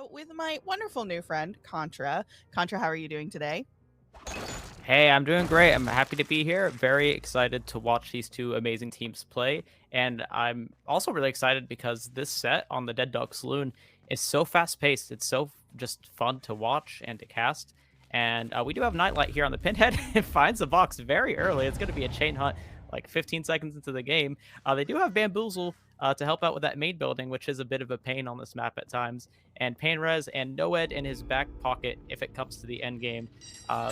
out with my wonderful new friend, Contra. Contra, how are you doing today? Hey, I'm doing great. I'm happy to be here. Very excited to watch these two amazing teams play. And I'm also really excited because this set on the Dead Dog Saloon is so fast paced. It's so just fun to watch and to cast. And we do have Nightlight here on the Pinhead. It finds the box very early. It's going to be a chain hunt like 15 seconds into the game. They do have Bamboozle to help out with that main building, which is a bit of a pain on this map at times. And Painrez and Noed in his back pocket if it comes to the end game.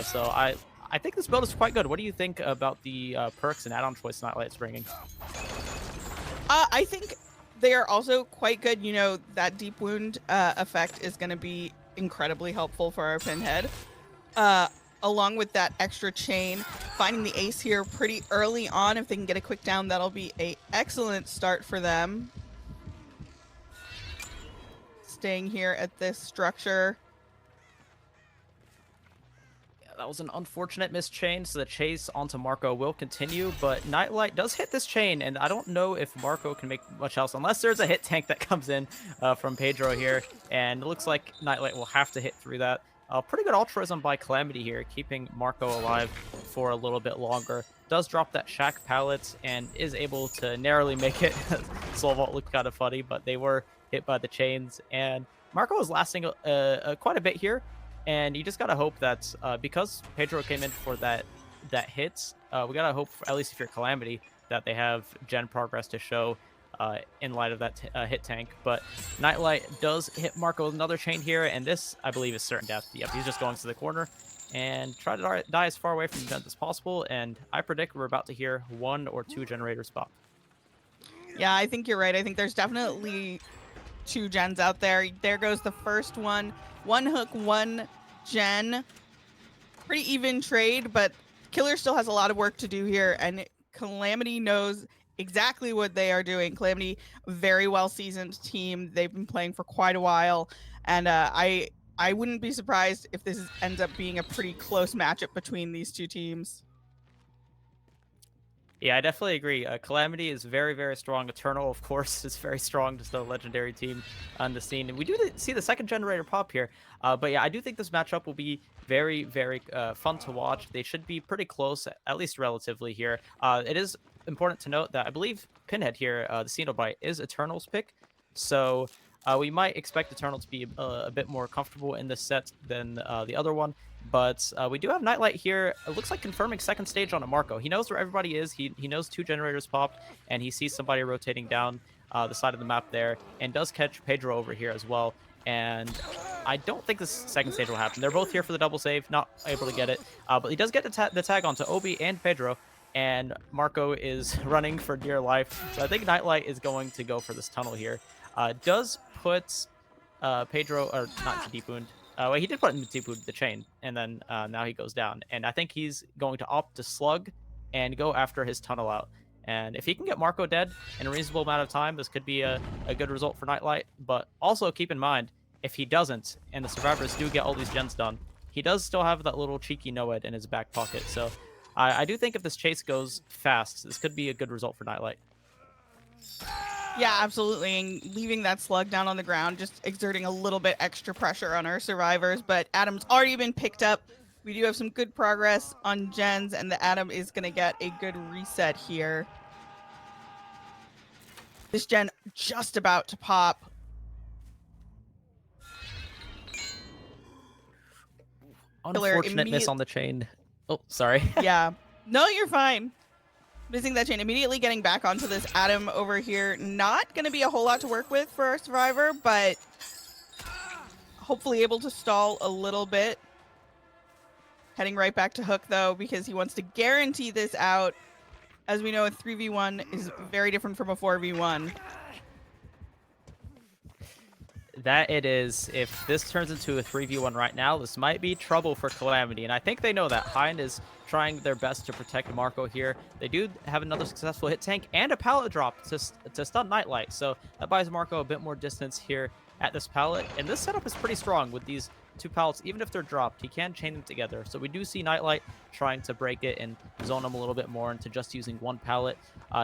So I think this build is quite good. What do you think about the perks and add-on choice Nightlight's bringing? I think they are also quite good. You know, that deep wound effect is going to be incredibly helpful for our Pinhead. Along with that extra chain, finding the ace here pretty early on, if they can get a quick down, that'll be an excellent start for them. Staying here at this structure. That was an unfortunate missed chain, so the chase onto Marco will continue, but Nightlight does hit this chain, and I don't know if Marco can make much else unless there's a hit tank that comes in from Pedro here, and it looks like Nightlight will have to hit through that. Pretty good altruism by Calamity here, keeping Marco alive for a little bit longer. Does drop that Shack pallet and is able to narrowly make it. Soul Vault looked kind of funny, but they were hit by the chains, and Marco is lasting quite a bit here. And you just gotta hope that because Pedro came in for that hit, we gotta hope, at least if you're Calamity, that they have gen progress to show in light of that hit tank. But Nightlight does hit Marco with another chain here, and this, I believe, is certain death. Yep, he's just going to the corner and try to die as far away from the gen as possible. And I predict we're about to hear 1 or 2 generators pop. Yeah, I think you're right. I think there's definitely 2 gens out there. There goes the first one. 1 hook, 1 gen. Pretty even trade, but Killer still has a lot of work to do here, and Calamity knows exactly what they are doing. Calamity, very well seasoned team. They've been playing for quite a while, and I wouldn't be surprised if this ends up being a pretty close matchup between these 2 teams. Yeah, I definitely agree. Calamity is very, very strong. Eternal, of course, is very strong. Just a legendary team on the scene. And we do see the second generator pop here. But yeah, I do think this matchup will be very, very fun to watch. They should be pretty close, at least relatively here. It is important to note that I believe Pinhead here, the Cenobite, is Eternal's pick. So we might expect Eternal to be a bit more comfortable in this set than the other one. But we do have Nightlight here. It looks like confirming second stage on a Marco. He knows where everybody is. He knows 2 generators popped, and he sees somebody rotating down the side of the map there, and does catch Pedro over here as well. And I don't think this second stage will happen. They're both here for the double save, not able to get it. But he does get the tag onto Obi and Pedro, and Marco is running for dear life. So I think Nightlight is going to go for this tunnel here. Does put Pedro, or not to deep wound. Well, he did put him to deep wound the chain, and then now he goes down. And I think he's going to opt to slug and go after his tunnel out. And if he can get Marco dead in a reasonable amount of time, this could be a good result for Nightlight. But also keep in mind, if he doesn't, and the survivors do get all these gens done, he does still have that little cheeky Noed in his back pocket. So I do think if this chase goes fast, this could be a good result for Nightlight. Yeah, absolutely. And leaving that slug down on the ground, just exerting a little bit extra pressure on our survivors. But Adam's already been picked up. We do have some good progress on gens, and the Adam is going to get a good reset here. This gen just about to pop. Unfortunate miss on the chain. Oh, sorry. Yeah. No, you're fine. Missing that chain, immediately getting back onto this Adam over here. Not going to be a whole lot to work with for our survivor, but hopefully able to stall a little bit. Heading right back to Hook, though, because he wants to guarantee this out. As we know, a 3v1 is very different from a 4v1. That it is. If this turns into a 3v1 right now, this might be trouble for Calamity. And I think they know that. Hind is trying their best to protect Marco here. They do have another successful hit tank and a pallet drop to stun Nightlight. So that buys Marco a bit more distance here at this pallet. And this setup is pretty strong with these 2 pallets. Even if they're dropped, he can chain them together. So we do see Nightlight trying to break it and zone them a little bit more into just using 1 pallet.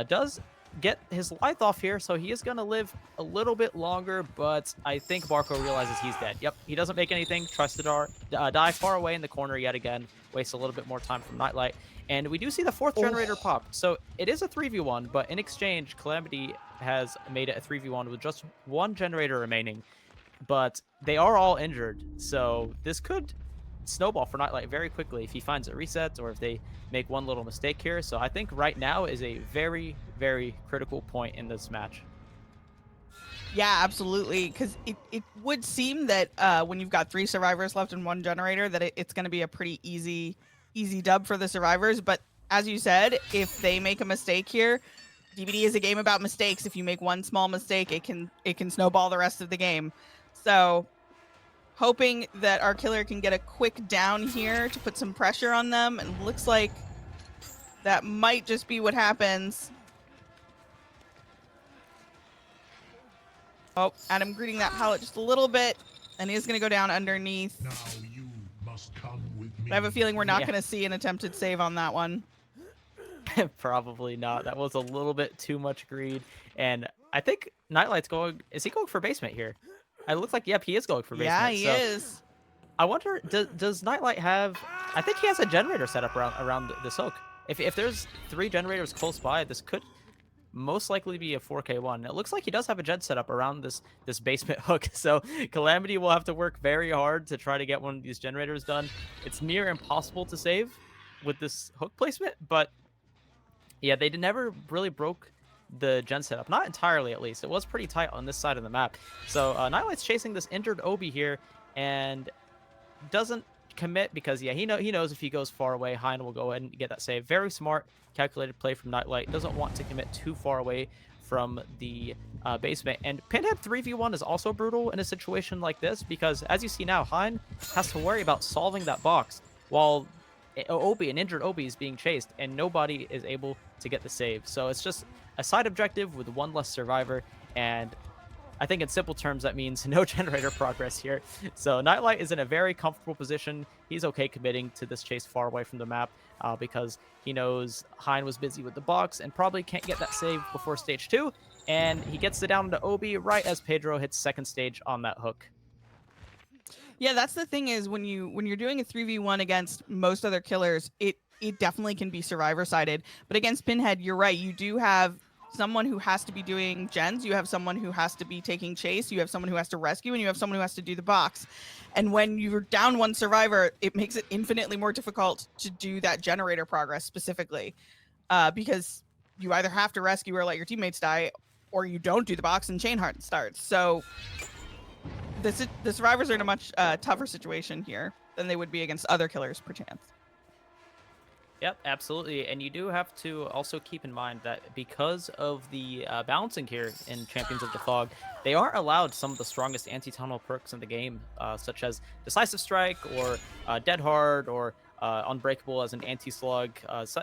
Does get his life off here, so he is going to live a little bit longer, but I think Barco realizes he's dead. Yep, he doesn't make anything, tries to die far away in the corner yet again, wastes a little bit more time from Nightlight, and we do see the fourth generator pop. So it is a 3v1, but in exchange, Calamity has made it a 3v1 with just one generator remaining, but they are all injured, so this could snowball for Nightlight very quickly if he finds a reset or if they make one little mistake here. So I think right now is a very, very critical point in this match. Yeah, absolutely. Because it would seem that when you've got 3 survivors left and 1 generator, that it's going to be a pretty easy dub for the survivors. But as you said, if they make a mistake here, DBD is a game about mistakes. If you make one small mistake, it can snowball the rest of the game. So hoping that our killer can get a quick down here to put some pressure on them. And looks like that might just be what happens. Oh, Adam greeting that pallet just a little bit, and he is going to go down underneath. Now you must come with me. I have a feeling we're not going to see an attempted save on that one. Probably not. That was a little bit too much greed. And I think Nightlight's going... Is he going for basement here? It looks like, yep, he is going for basement. Yeah, he is. I wonder, does Nightlight have... I think he has a generator set up around this hook. If there's 3 generators close by, this could most likely be a 4K1. It looks like he does have a gen set up around this basement hook. So Calamity will have to work very hard to try to get one of these generators done. It's near impossible to save with this hook placement, but yeah, they never really broke the gen setup. Not entirely, at least. It was pretty tight on this side of the map. So Nightlight's chasing this injured Obi here and doesn't commit because, yeah, he knows if he goes far away, Hein will go ahead and get that save. Very smart, calculated play from Nightlight. Doesn't want to commit too far away from the basement. And Pinhead 3v1 is also brutal in a situation like this because, as you see now, Hein has to worry about solving that box while an injured Obi is being chased, and nobody is able to get the save. So it's just a side objective with one less survivor, and I think in simple terms that means no generator progress here. So Nightlight is in a very comfortable position. He's okay committing to this chase far away from the map because he knows Hein was busy with the box and probably can't get that save before stage 2, and he gets it down to Obi right as Pedro hits second stage on that hook. Yeah, that's the thing is when you're doing a 3v1 against most other killers, it definitely can be survivor sided. But against Pinhead, you're right. You do have someone who has to be doing gens, you have someone who has to be taking chase, you have someone who has to rescue, and you have someone who has to do the box. And when you're down one survivor, it makes it infinitely more difficult to do that generator progress specifically. Because you either have to rescue or let your teammates die, or you don't do the box and chain heart starts. So the survivors are in a much tougher situation here than they would be against other killers, perchance. Yep, absolutely. And you do have to also keep in mind that because of the balancing here in Champions of the Fog, they aren't allowed some of the strongest anti-tunnel perks in the game, such as Decisive Strike or Dead Hard or Unbreakable as an anti-slug.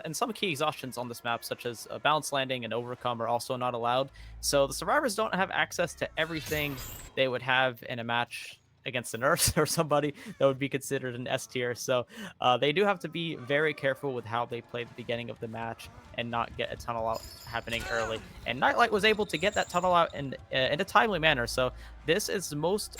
And some key exhaustions on this map, such as Balance Landing and Overcome, are also not allowed. So the survivors don't have access to everything they would have in a match against a nurse or somebody that would be considered an S tier. So they do have to be very careful with how they play the beginning of the match and not get a tunnel out happening early. And Nightlight was able to get that tunnel out in a timely manner. So this is most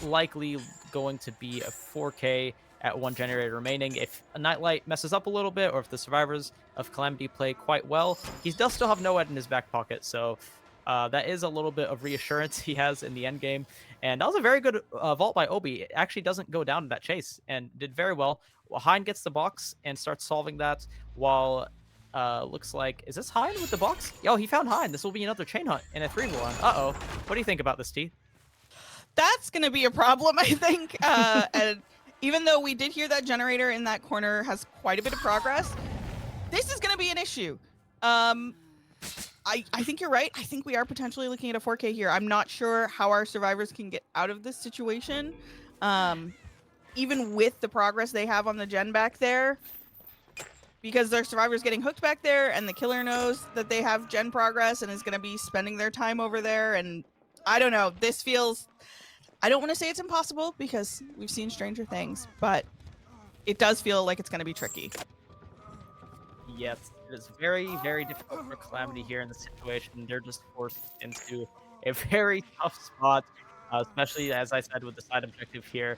likely going to be a 4K at 1 generator remaining. If a Nightlight messes up a little bit, or if the survivors of Calamity play quite well, he does still have Noed in his back pocket. So that is a little bit of reassurance he has in the end game. And that was a very good vault by Obi. It actually doesn't go down to that chase and did very well. Hein gets the box and starts solving that while looks like... Is this Hein with the box? Yo, he found Hein. This will be another chain hunt in a 3v1. Uh-oh. What do you think about this, T? That's going to be a problem, I think. And even though we did hear that generator in that corner has quite a bit of progress, this is going to be an issue. I think you're right. I think we are potentially looking at a 4K here. I'm not sure how our survivors can get out of this situation. Even with the progress they have on the gen back there, because their survivors getting hooked back there, and the killer knows that they have gen progress and is going to be spending their time over there. And I don't know. This feels... I don't want to say it's impossible because we've seen stranger things, but it does feel like it's going to be tricky. Yes, it is very, very difficult for Calamity here in this situation. They're just forced into a very tough spot, especially as I said with the side objective here.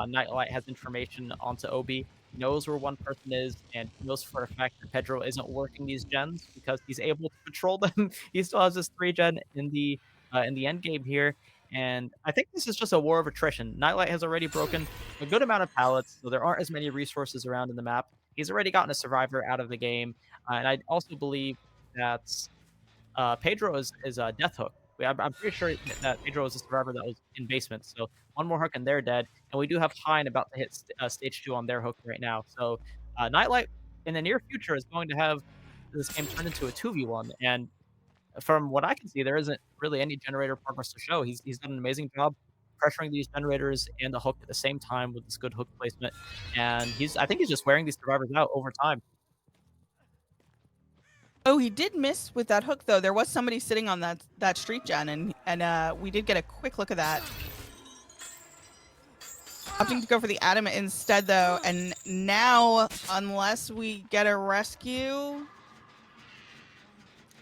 Nightlight has information onto Obi, knows where one person is, and knows for a fact that Pedro isn't working these gens because he's able to control them. He still has his 3 gen in the end game here, and I think this is just a war of attrition. Nightlight has already broken a good amount of pallets, so there aren't as many resources around in the map. He's already gotten a survivor out of the game, and I also believe that Pedro is a death hook. I'm pretty sure that Pedro is a survivor that was in basement. So one more hook and they're dead. And we do have Hein about to hit stage 2 on their hook right now. So Nightlight in the near future is going to have this game turned into a 2v1. And from what I can see, there isn't really any generator progress to show. He's done an amazing job pressuring these generators and the hook at the same time with this good hook placement. And I think he's just wearing these survivors out over time. Oh, he did miss with that hook though. There was somebody sitting on that street gen, and we did get a quick look at that. Opting to go for the Adam instead though, and now unless we get a rescue,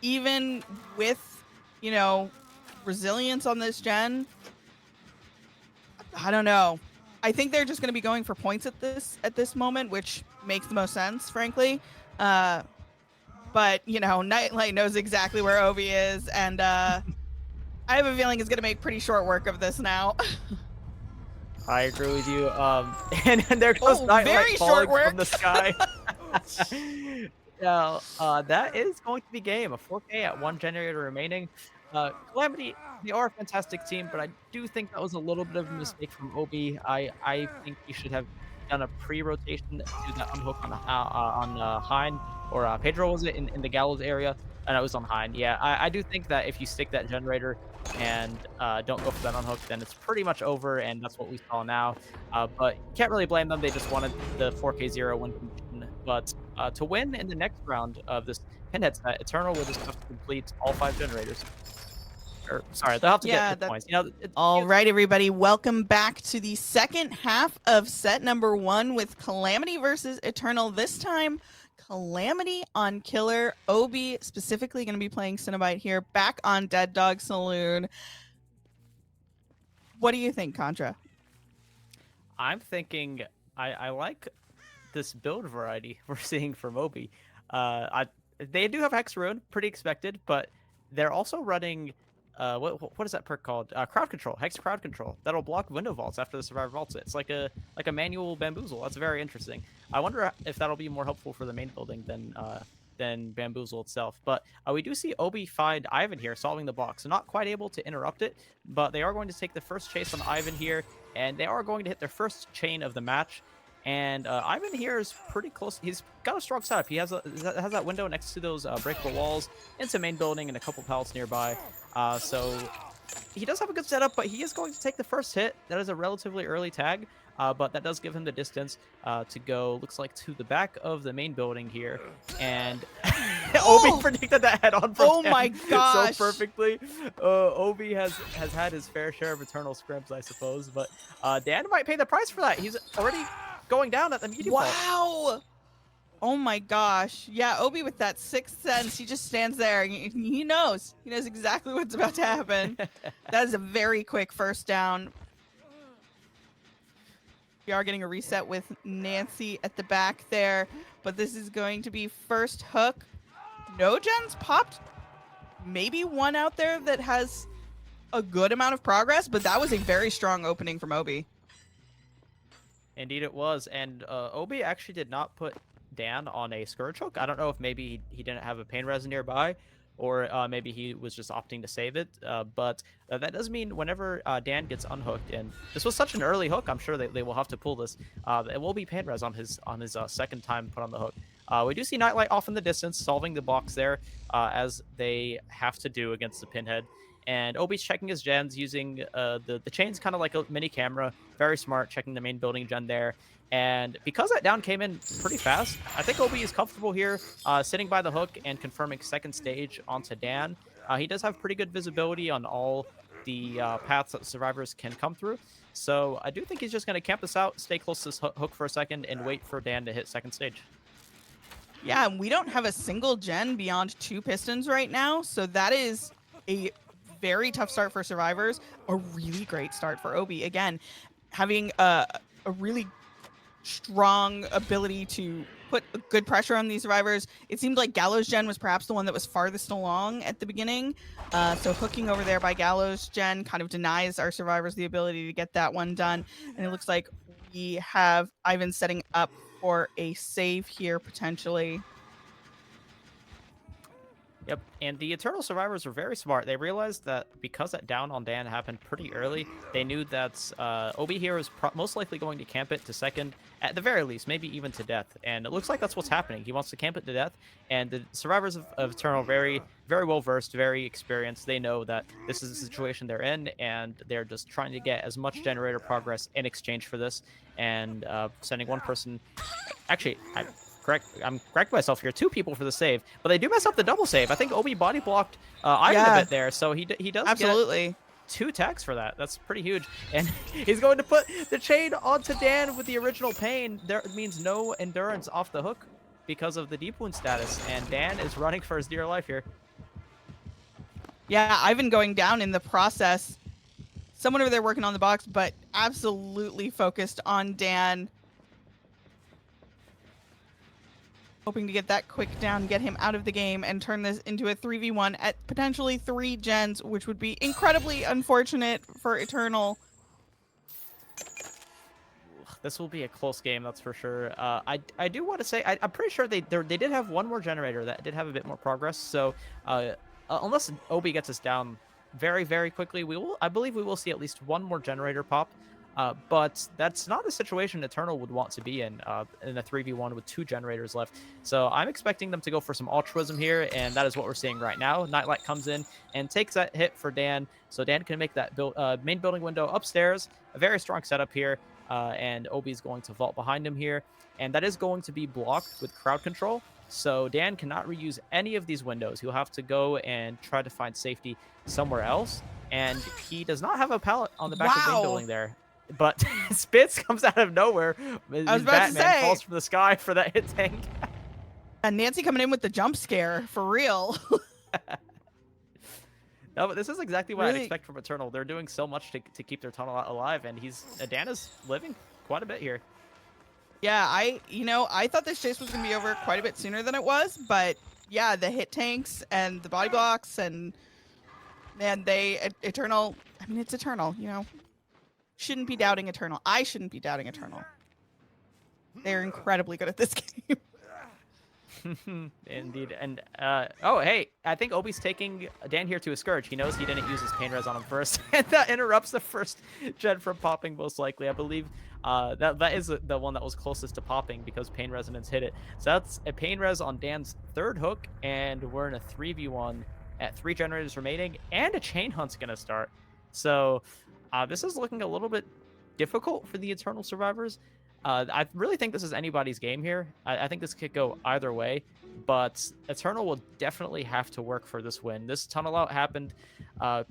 even with, you know, resilience on this gen, I don't know. I think they're just going to be going for points at this moment, which makes the most sense, frankly. But, you know, Nightlight knows exactly where Obi is, and I have a feeling it's going to make pretty short work of this now. I agree with you. And there goes Nightlight falling from the sky. Yeah, that is going to be game. A 4K at 1 generator remaining. Calamity, they are a fantastic team, but I do think that was a little bit of a mistake from Obi. I think he should have done a pre-rotation to do that unhook on Hein, or Pedro was it in the gallows area, and it was on Hein. Yeah, I do think that if you stick that generator and don't go for that unhook, then it's pretty much over, and that's what we saw now. But you can't really blame them. They just wanted the 4K0 win condition. But to win in the next round of this Pinhead set, Eternal will just have to complete all 5 generators. Or, sorry, they'll have to get hit points. You know, all right, everybody, welcome back to the second half of set number 1 with Calamity versus Eternal. This time, Calamity on Killer. Obi specifically going to be playing Cenobite here, back on Dead Dog Saloon. What do you think, Contra? I'm thinking I like this build variety we're seeing from Obi. They do have Hex Rune, pretty expected, but they're also running what is that perk called? Crowd control, Hex crowd control. That'll block window vaults after the survivor vaults it. It's like a manual bamboozle. That's very interesting. I wonder if that'll be more helpful for the main building than bamboozle itself. But we do see Obi find Ivan here solving the block, so not quite able to interrupt it, but they are going to take the first chase on Ivan here, and they are going to hit their first chain of the match. And Ivan here is pretty close. He's got a strong setup. He has that window next to those breakable walls into main building and a couple pallets nearby. So he does have a good setup, but he is going to take the first hit. That is a relatively early tag, but that does give him the distance to go, looks like, to the back of the main building here. And Obi predicted that head-on from my gosh. so perfectly. Obi has had his fair share of Eternal scrims, I suppose, but Dan might pay the price for that. He's already going down at the medium vault. Wow! Oh my gosh. Yeah, Obi with that 6th sense, he just stands there and he knows. He knows exactly what's about to happen. That is a very quick first down. We are getting a reset with Nancy at the back there, but this is going to be first hook. No gens popped. Maybe one out there that has a good amount of progress, but that was a very strong opening from Obi. Indeed it was, and Obi actually did not put Dan on a Scourge hook. I don't know if maybe he didn't have a Pain Res nearby, or maybe he was just opting to save it, but that does mean whenever Dan gets unhooked, and this was such an early hook, I'm sure they will have to pull this, it will be Pain Res on his second time put on the hook. We do see Nightlight off in the distance, solving the box there, as they have to do against the Pinhead. And Obi's checking his gens using the chain's kind of like a mini camera. Very smart, checking the main building gen there. And because that down came in pretty fast, I think Obi is comfortable here, sitting by the hook and confirming second stage onto Dan. He does have pretty good visibility on all the paths that survivors can come through. So I do think he's just going to camp this out, stay close to this hook for a second, and wait for Dan to hit second stage. Yeah, and we don't have a single gen beyond 2 pistons right now, so that is a very tough start for survivors. A really great start for Obi. Again, having a really strong ability to put a good pressure on these survivors. It seemed like Gallows Gen was perhaps the one that was farthest along at the beginning. So hooking over there by Gallows Gen kind of denies our survivors the ability to get that one done. And it looks like we have Ivan setting up for a save here potentially. Yep, and the Eternal Survivors were very smart. They realized that because that down on Dan happened pretty early, they knew that Obi here is most likely going to camp it to second, at the very least, maybe even to death. And it looks like that's what's happening. He wants to camp it to death, and the Survivors of Eternal very, very well versed, very experienced. They know that this is the situation they're in, and they're just trying to get as much generator progress in exchange for this, and sending one person. Actually, I'm correcting myself here. 2 people for the save, but they do mess up the double save. I think Obi body blocked Ivan a Yeah, bit there, so he does get absolutely. 2 tags for that. That's pretty huge. And he's going to put the chain onto Dan with the original pain. There means no endurance off the hook because of the deep wound status, and Dan is running for his dear life here. Yeah, Ivan going down in the process. Someone over there working on the box, but absolutely focused on Dan. Hoping to get that quick down, get him out of the game, and turn this into a 3v1 at potentially 3 gens, which would be incredibly unfortunate for Eternal. This will be a close game, that's for sure. I do want to say I'm pretty sure they did have one more generator that did have a bit more progress. So unless Obi gets us down very, very quickly, I believe we will see at least one more generator pop. But that's not the situation Eternal would want to be in a 3v1 with 2 generators left. So I'm expecting them to go for some altruism here, and that is what we're seeing right now. Nightlight comes in and takes that hit for Dan, so Dan can make that main building window upstairs. A very strong setup here, and Obi's going to vault behind him here, and that is going to be blocked with crowd control. So Dan cannot reuse any of these windows. He'll have to go and try to find safety somewhere else, and he does not have a pallet on the back of the main building there. But Spitz comes out of nowhere. I was about to say, falls from the sky for that hit tank. And Nancy coming in with the jump scare, for real. No, but this is exactly what I'd Really? expect from Eternal. They're doing so much to keep their tunnel alive, and Dan is living quite a bit here. Yeah, I thought this chase was going to be over quite a bit sooner than it was, but yeah, the hit tanks and the body blocks and Eternal, I mean, it's Eternal, shouldn't be doubting Eternal. I shouldn't be doubting Eternal. They're incredibly good at this game. Indeed. And oh, hey, I think Obi's taking Dan here to a Scourge. He knows he didn't use his pain res on him first, and that interrupts the first gen from popping, most likely. I believe that is the one that was closest to popping because pain resonance hit it. So that's a pain res on Dan's 3rd hook, and we're in a 3v1 at 3 generators remaining, and a chain hunt's gonna start. So this is looking a little bit difficult for the Eternal Survivors. I really think this is anybody's game here. I think this could go either way, but Eternal will definitely have to work for this win. This tunnel out happened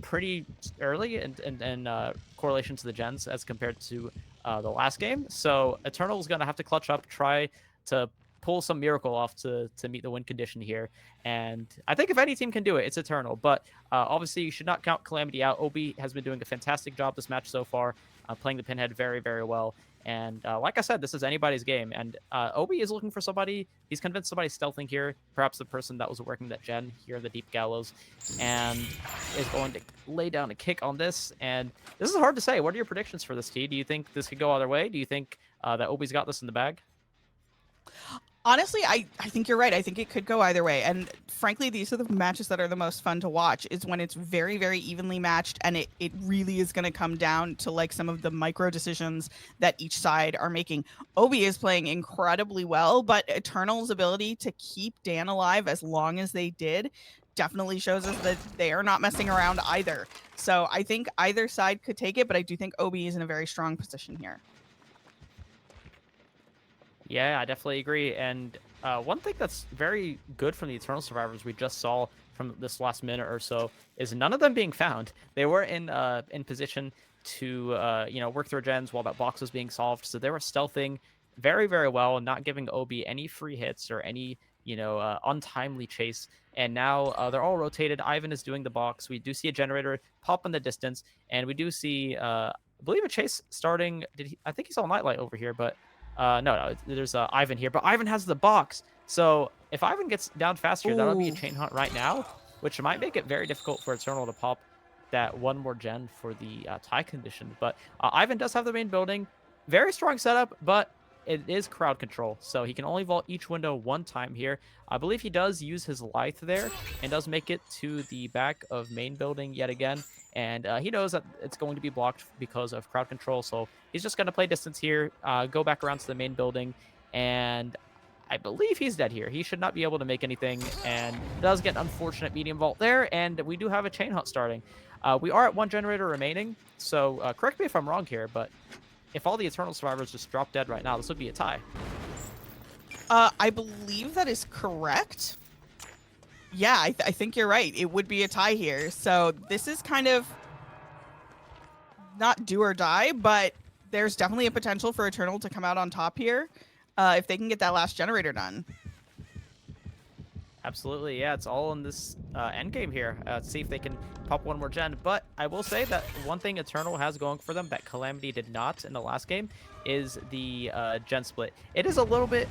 pretty early in correlation to the gens as compared to the last game. So Eternal is going to have to clutch up, try to pull some miracle off to meet the win condition here. And I think if any team can do it, it's Eternal. But obviously, you should not count Calamity out. Obi has been doing a fantastic job this match so far, playing the Pinhead very, very well. And like I said, this is anybody's game. And Obi is looking for somebody. He's convinced somebody's stealthing here, perhaps the person that was working that gen here in the Deep Gallows, and is going to lay down a kick on this. And this is hard to say. What are your predictions for this, T? Do you think this could go either way? Do you think that Obi's got this in the bag? Honestly, I think you're right. I think it could go either way. And frankly, these are the matches that are the most fun to watch, is when it's very, very evenly matched, and it really is going to come down to like some of the micro decisions that each side are making. Obi is playing incredibly well, but Eternal's ability to keep Dan alive as long as they did definitely shows us that they are not messing around either. So I think either side could take it, but I do think Obi is in a very strong position here. Yeah, I definitely agree. And one thing that's very good from the Eternal Survivors we just saw from this last minute or so is none of them being found. They were in position to work through gens while that box was being solved. So they were stealthing very, very well, not giving Obi any free hits or any untimely chase. And now they're all rotated. Ivan is doing the box. We do see a generator pop in the distance, and we do see, I believe, a chase starting. I think he saw Nightlight over here, but no, there's Ivan here. But Ivan has the box, so if Ivan gets down faster, that'll be a Ooh. chain hunt right now, which might make it very difficult for Eternal to pop that one more gen for the tie condition. But Ivan does have the main building. Very strong setup, but it is crowd control, so he can only vault each window one time here. I believe he does use his Lithe there and does make it to the back of main building yet again. And he knows that it's going to be blocked because of crowd control, so he's just going to play distance here, go back around to the main building, and I believe he's dead here. He should not be able to make anything, and does get an unfortunate medium vault there, and we do have a chain hunt starting. We are at one generator remaining, so correct me if I'm wrong here, but if all the Eternal survivors just drop dead right now, this would be a tie. I believe that is correct. Yeah, I think you're right. It would be a tie here. So this is kind of not do or die, but there's definitely a potential for Eternal to come out on top here if they can get that last generator done. Absolutely, yeah, it's all in this end game here. See if they can pop one more gen. But I will say that one thing Eternal has going for them that Calamity did not in the last game is the gen split. It is a little bit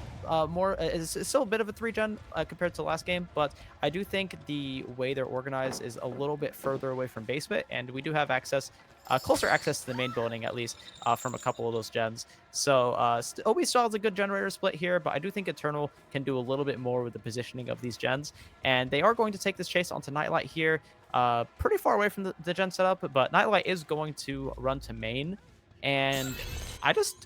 more, it's still a bit of a 3-gen compared to the last game, but I do think the way they're organized is a little bit further away from basement, and we do have access, closer access to the main building, at least, from a couple of those gens. So Obi still has a good generator split here, but I do think Eternal can do a little bit more with the positioning of these gens. And they are going to take this chase onto Nightlight here, pretty far away from the gen setup, but Nightlight is going to run to main. And I just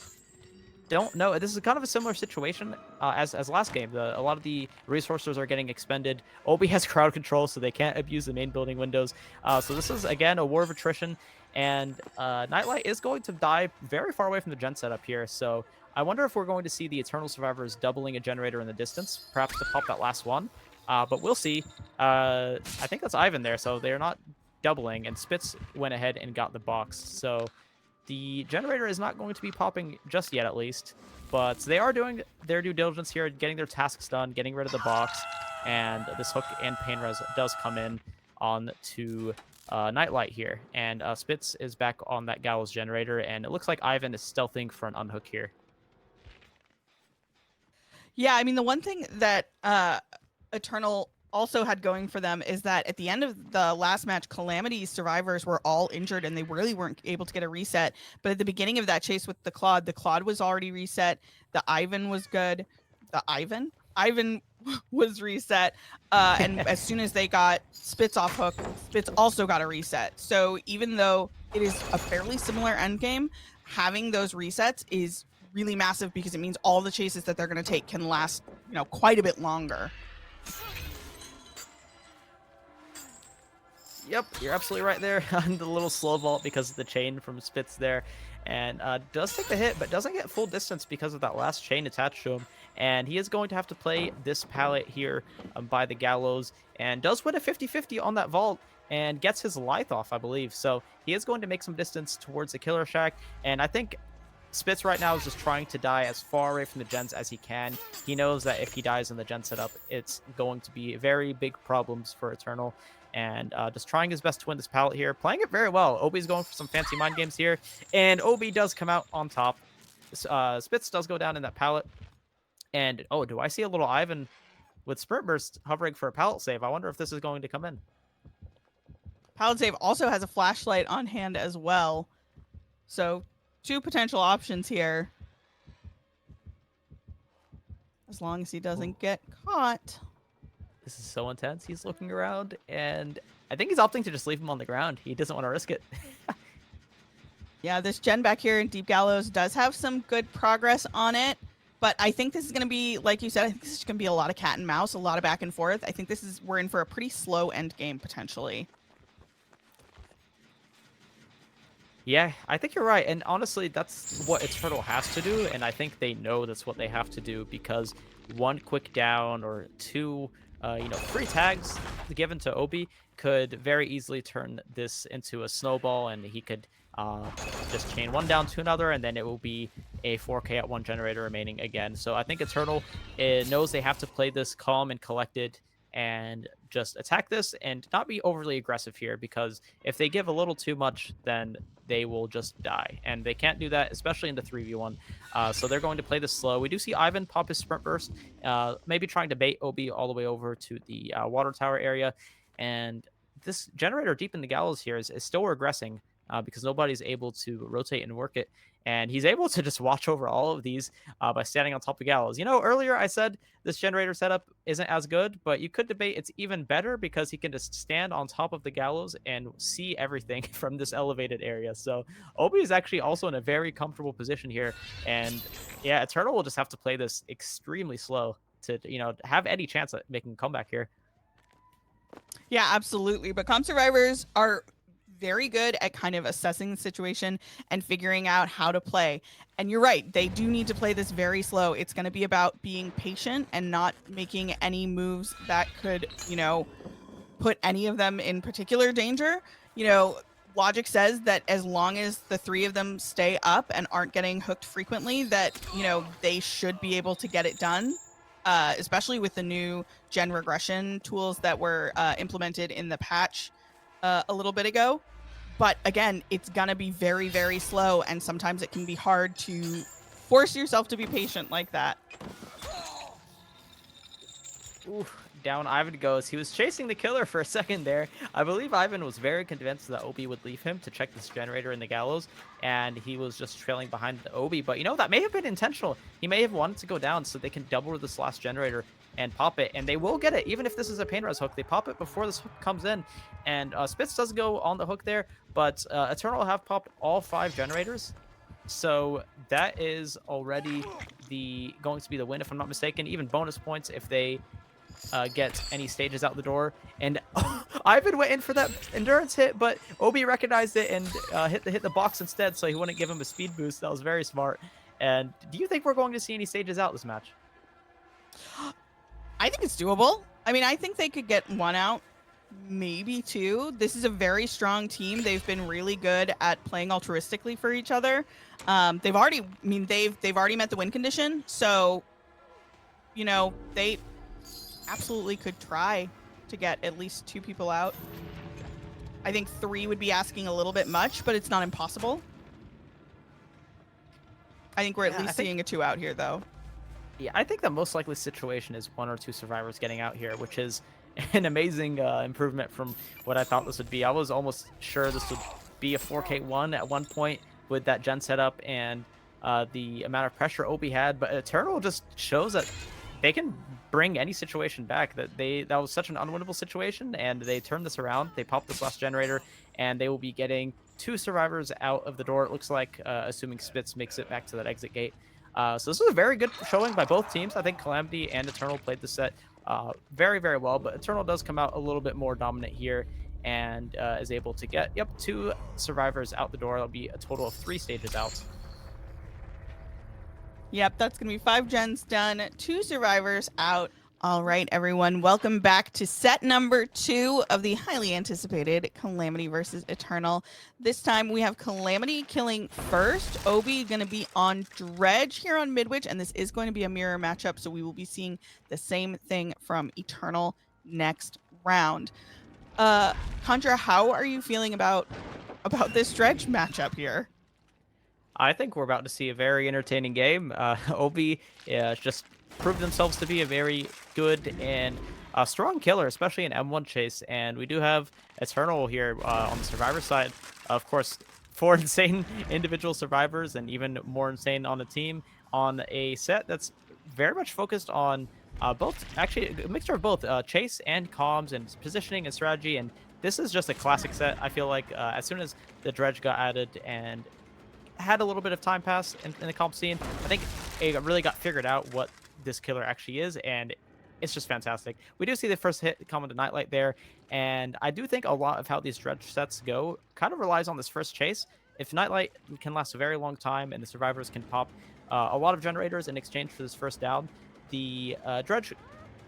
don't know. This is kind of a similar situation as last game. A lot of the resources are getting expended. Obi has crowd control, so they can't abuse the main building windows. So this is, again, a war of attrition. And Nightlight is going to die very far away from the gen setup here. So I wonder if we're going to see the Eternal survivors doubling a generator in the distance, perhaps to pop that last one. But we'll see. I think that's Ivan there, so they're not doubling. And Spitz went ahead and got the box. So the generator is not going to be popping just yet, at least. But they are doing their due diligence here, getting their tasks done, getting rid of the box. And this hook and pain res does come in on to Nightlight here. And Spitz is back on that Gallows generator. And it looks like Ivan is stealthing for an unhook here. Yeah, I mean, the one thing that Eternal also had going for them is that at the end of the last match, Calamity's survivors were all injured and they really weren't able to get a reset. But at the beginning of that chase with the Claude was already reset. The Ivan was good. Ivan was reset. And as soon as they got Spitz off hook, Spitz also got a reset. So even though it is a fairly similar endgame, having those resets is really massive because it means all the chases that they're going to take can last, quite a bit longer. Yep, you're absolutely right there on the little slow vault because of the chain from Spitz there. And does take the hit, but doesn't get full distance because of that last chain attached to him. And he is going to have to play this pallet here by the Gallows. And does win a 50-50 on that vault and gets his Lithe off, I believe. So he is going to make some distance towards the Killer Shack. And I think Spitz right now is just trying to die as far away from the gens as he can. He knows that if he dies in the gen setup, it's going to be very big problems for Eternal. And just trying his best to win this pallet here. Playing it very well. Obi's going for some fancy mind games here. And Obi does come out on top. Spitz does go down in that pallet. And, oh, do I see a little Ivan with Sprint Burst hovering for a pallet save? I wonder if this is going to come in. Pallet save also has a flashlight on hand as well. So 2 potential options here. As long as he doesn't get caught. This is so intense. He's looking around, and I think he's opting to just leave him on the ground. He doesn't want to risk it. Yeah, this gen back here in Deep Gallows does have some good progress on it, but I think this is going to be, like you said, I think this is going to be a lot of cat and mouse, a lot of back and forth. I think we're in for a pretty slow end game, potentially. Yeah, I think you're right. And honestly, that's what Eternal has to do, and I think they know that's what they have to do because 1 quick down or 2 free tags given to Obi could very easily turn this into a snowball, and he could just chain one down to another, and then it will be a 4K at one generator remaining again. So I think Eternal knows they have to play this calm and collected and just attack this and not be overly aggressive here, because if they give a little too much, then they will just die. And they can't do that, especially in the 3v1. So they're going to play this slow. We do see Ivan pop his sprint burst, maybe trying to bait OB all the way over to the water tower area. And this generator deep in the gallows here is still regressing because nobody's able to rotate and work it. And he's able to just watch over all of these by standing on top of gallows. You know, earlier I said this generator setup isn't as good, but you could debate it's even better because he can just stand on top of the gallows and see everything from this elevated area. So Obi is actually also in a very comfortable position here. And yeah, Eternal will just have to play this extremely slow to, you know, have any chance at making a comeback here. Yeah, absolutely. But comp survivors are very good at kind of assessing the situation and figuring out how to play. And you're right, they do need to play this very slow. It's going to be about being patient and not making any moves that could, you know, put any of them in particular danger. You know, logic says that as long as the three of them stay up and aren't getting hooked frequently, that, you know, they should be able to get it done. Especially with the new gen regression tools that were implemented in the patch a little bit ago. But again, it's going to be very, very slow. And sometimes it can be hard to force yourself to be patient like that. Ooh, down Ivan goes. He was chasing the killer for a second there. I believe Ivan was very convinced that Obi would leave him to check this generator in the gallows, and he was just trailing behind the Obi. But, you know, that may have been intentional. He may have wanted to go down so they can double this last generator and pop it, and they will get it. Even if this is a pain res hook, they pop it before this hook comes in. And Spitz does go on the hook there, but Eternal have popped all 5 generators. So that is already going to be the win, if I'm not mistaken. Even bonus points if they get any stages out the door. And Ivan went in for that endurance hit, but Obi recognized it and hit the box instead, so he wouldn't give him a speed boost. That was very smart. And do you think we're going to see any stages out this match? I think it's doable. I mean, I think they could get 1 out, maybe 2. This is a very strong team. They've been really good at playing altruistically for each other. They've already met the win condition, so you know, they absolutely could try to get at least 2 people out. I think 3 would be asking a little bit much, but it's not impossible. I think we're at least seeing a 2 out here, though. Yeah, I think the most likely situation is 1 or 2 survivors getting out here, which is an amazing improvement from what I thought this would be. I was almost sure this would be a 4K1 at one point with that gen setup and the amount of pressure Obi had, but Eternal just shows that they can bring any situation back. That was such an unwinnable situation, and they turned this around. They popped this last generator, and they will be getting 2 survivors out of the door, it looks like, assuming Spitz makes it back to that exit gate. So this was a very good showing by both teams. I think Calamity and Eternal played the set very, very well, but Eternal does come out a little bit more dominant here and is able to get, 2 survivors out the door. That'll be a total of 3 stages out. Yep, that's going to be 5 gens done, 2 survivors out. All right, everyone, welcome back to set number 2 of the highly anticipated Calamity versus Eternal. This time we have Calamity killing first. Obi going to be on Dredge here on Midwich, and this is going to be a mirror matchup, so we will be seeing the same thing from Eternal next round. Contra, how are you feeling about this Dredge matchup here? I think we're about to see a very entertaining game. Obi just proved themselves to be a very good and strong killer, especially in M1 chase. And we do have Eternal here on the survivor side. Of course, 4 insane individual survivors and even more insane on the team on a set that's very much focused on both, actually a mixture of both chase and comms and positioning and strategy. And this is just a classic set. I feel like as soon as the Dredge got added and had a little bit of time pass in the comp scene, I think it really got figured out what this killer actually is, and it's just fantastic. We do see the first hit come into Nightlight there, and I do think a lot of how these Dredge sets go kind of relies on this first chase. If Nightlight can last a very long time and the survivors can pop a lot of generators in exchange for this first down, the Dredge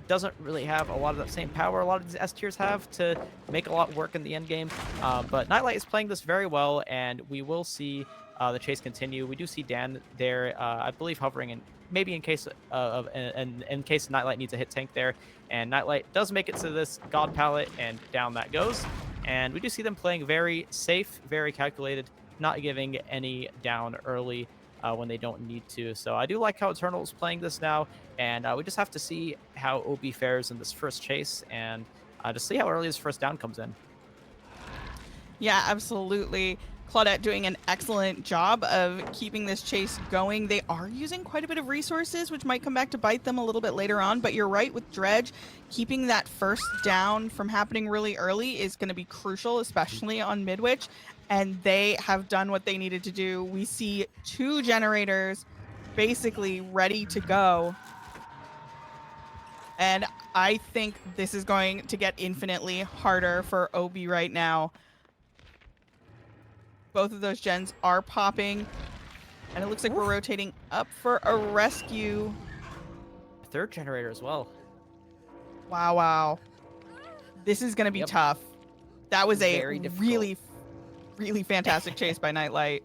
doesn't really have a lot of that same power a lot of these S tiers have to make a lot work in the end game. But Nightlight is playing this very well, and we will see the chase continue. We do see Dan there, I believe, hovering in maybe in case in case Nightlight needs a hit tank there, and Nightlight does make it to this God pallet, and down that goes. And we do see them playing very safe, very calculated, not giving any down early when they don't need to. So I do like how Eternal is playing this now, and we just have to see how OB fares in this first chase, and just see how early his first down comes in. Yeah, absolutely. Claudette doing an excellent job of keeping this chase going. They are using quite a bit of resources, which might come back to bite them a little bit later on. But you're right, with Dredge, keeping that first down from happening really early is going to be crucial, especially on Midwich. And they have done what they needed to do. We see 2 generators basically ready to go. And I think this is going to get infinitely harder for OB right now. Both of those gens are popping, and it looks like we're rotating up for a rescue. 3rd generator as well. Wow. This is going to be tough. That was a Very difficult. really fantastic chase by Nightlight.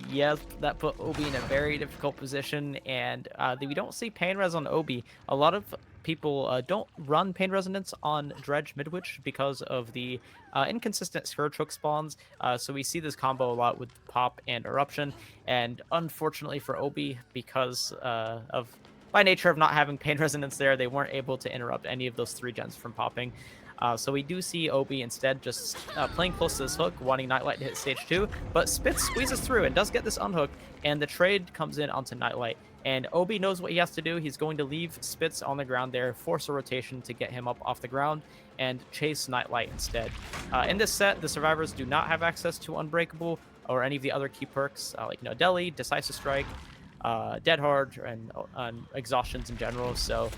Yes, that put Obi in a very difficult position, and we don't see Pain Res on Obi. A lot of people don't run Pain Resonance on Dredge Midwich because of the inconsistent Scourge Hook spawns, so we see this combo a lot with Pop and Eruption, and unfortunately for Obi, because by nature of not having Pain Resonance there, they weren't able to interrupt any of those 3 gens from popping. So we do see Obi instead just playing close to this hook, wanting Nightlight to hit stage 2, but Spitz squeezes through and does get this unhook, and the trade comes in onto Nightlight. And Obi knows what he has to do. He's going to leave Spitz on the ground there, force a rotation to get him up off the ground, and chase Nightlight instead. In this set, the survivors do not have access to Unbreakable or any of the other key perks, like Deli, Decisive Strike, Dead Hard, and exhaustions in general, so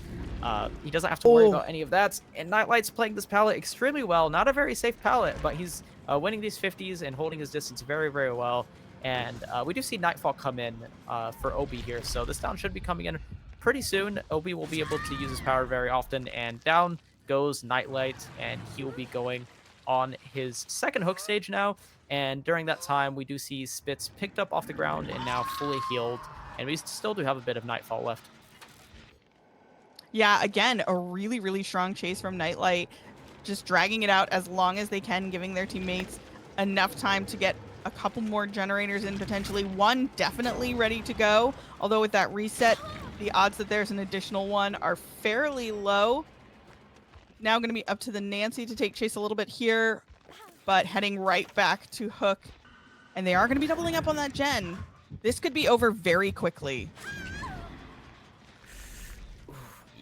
he doesn't have to worry about any of that. And Nightlight's playing this palette extremely well. Not a very safe palette, but he's winning these 50s and holding his distance very, very well. And we do see Nightfall come in for Obi here, so this down should be coming in pretty soon. Obi will be able to use his power very often, and down goes Nightlight, and he will be going on his 2nd hook stage now. And during that time, we do see Spitz picked up off the ground and now fully healed. And we still do have a bit of Nightfall left. Yeah, again, a really strong chase from Nightlight. Just dragging it out as long as they can, giving their teammates enough time to get a couple more generators in potentially. 1 definitely ready to go. Although with that reset, the odds that there's an additional one are fairly low. Now going to be up to the Nancy to take chase a little bit here, but heading right back to Hook. And they are going to be doubling up on that gen. This could be over very quickly.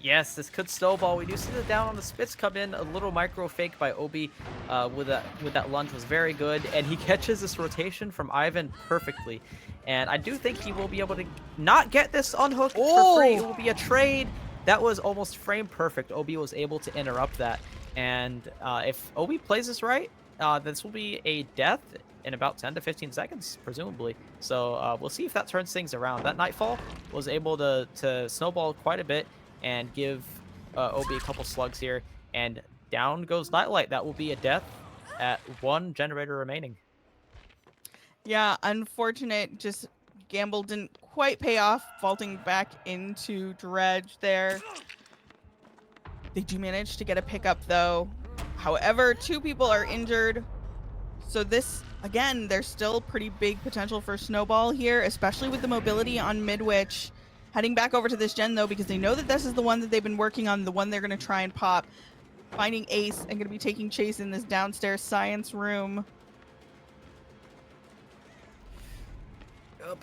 Yes, this could snowball. We do see the down on the Spitz come in. A little micro fake by Obi with that lunge was very good. And he catches this rotation from Ivan perfectly. And I do think he will be able to not get this unhooked for free. It will be a trade. That was almost frame perfect. Obi was able to interrupt that. And if Obi plays this right, this will be a death in about 10 to 15 seconds, presumably. So we'll see if that turns things around. That Nightfall was able to snowball quite a bit and give Obi a couple slugs here. And down goes Nightlight. That will be a death at 1 generator remaining. Yeah, unfortunate. Just gamble didn't quite pay off, vaulting back into Dredge there. They do manage to get a pickup, though. However, 2 people are injured. So this, again, there's still pretty big potential for snowball here, especially with the mobility on Midwich. Heading back over to this gen, though, because they know that this is the one that they've been working on, the one they're going to try and pop. Finding Ace and going to be taking chase in this downstairs science room.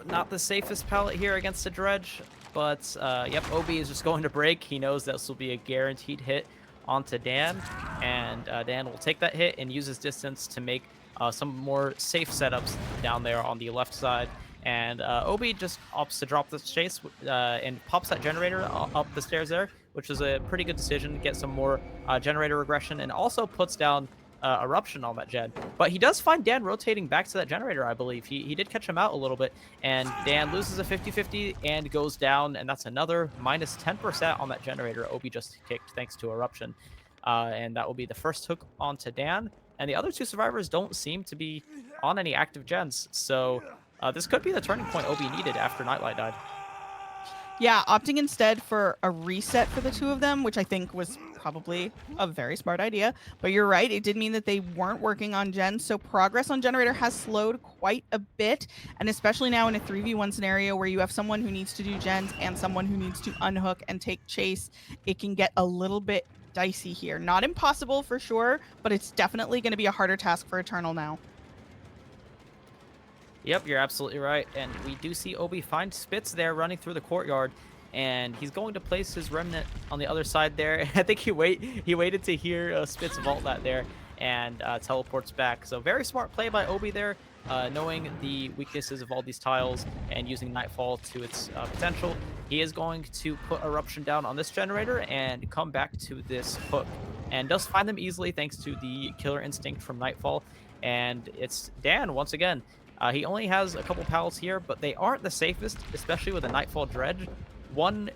Not the safest palette here against the Dredge, but yep, Obi is just going to break. He knows this will be a guaranteed hit onto Dan, and Dan will take that hit and use his distance to make some more safe setups down there on the left side. And Obi just opts to drop this chase and pops that generator up the stairs there, which is a pretty good decision to get some more generator regression, and also puts down Eruption on that gen. But he does find Dan rotating back to that generator, I believe. He did catch him out a little bit, and Dan loses a 50-50 and goes down, and that's another minus 10% on that generator Obi just kicked thanks to Eruption. And that will be the first hook onto Dan, and the other two survivors don't seem to be on any active gens, so this could be the turning point Obi needed after Nightlight died. Yeah, opting instead for a reset for the two of them, which I think was probably a very smart idea. But you're right, it did mean that they weren't working on gens, so progress on generator has slowed quite a bit, and especially now in a 3v1 scenario where you have someone who needs to do gens and someone who needs to unhook and take chase, it can get a little bit dicey here. Not impossible for sure, but it's definitely going to be a harder task for Eternal now. Yep, you're absolutely right. And we do see Obi find Spitz there running through the courtyard, and he's going to place his remnant on the other side there. I think he waited to hear Spitz vault that there and teleports back. So very smart play by Obi there, knowing the weaknesses of all these tiles and using Nightfall to its potential. He is going to put Eruption down on this generator and come back to this hook, and does find them easily thanks to the Killer Instinct from Nightfall. And it's Dan once again. He only has a couple pallets here, but they aren't the safest, especially with a Nightfall Dredge. One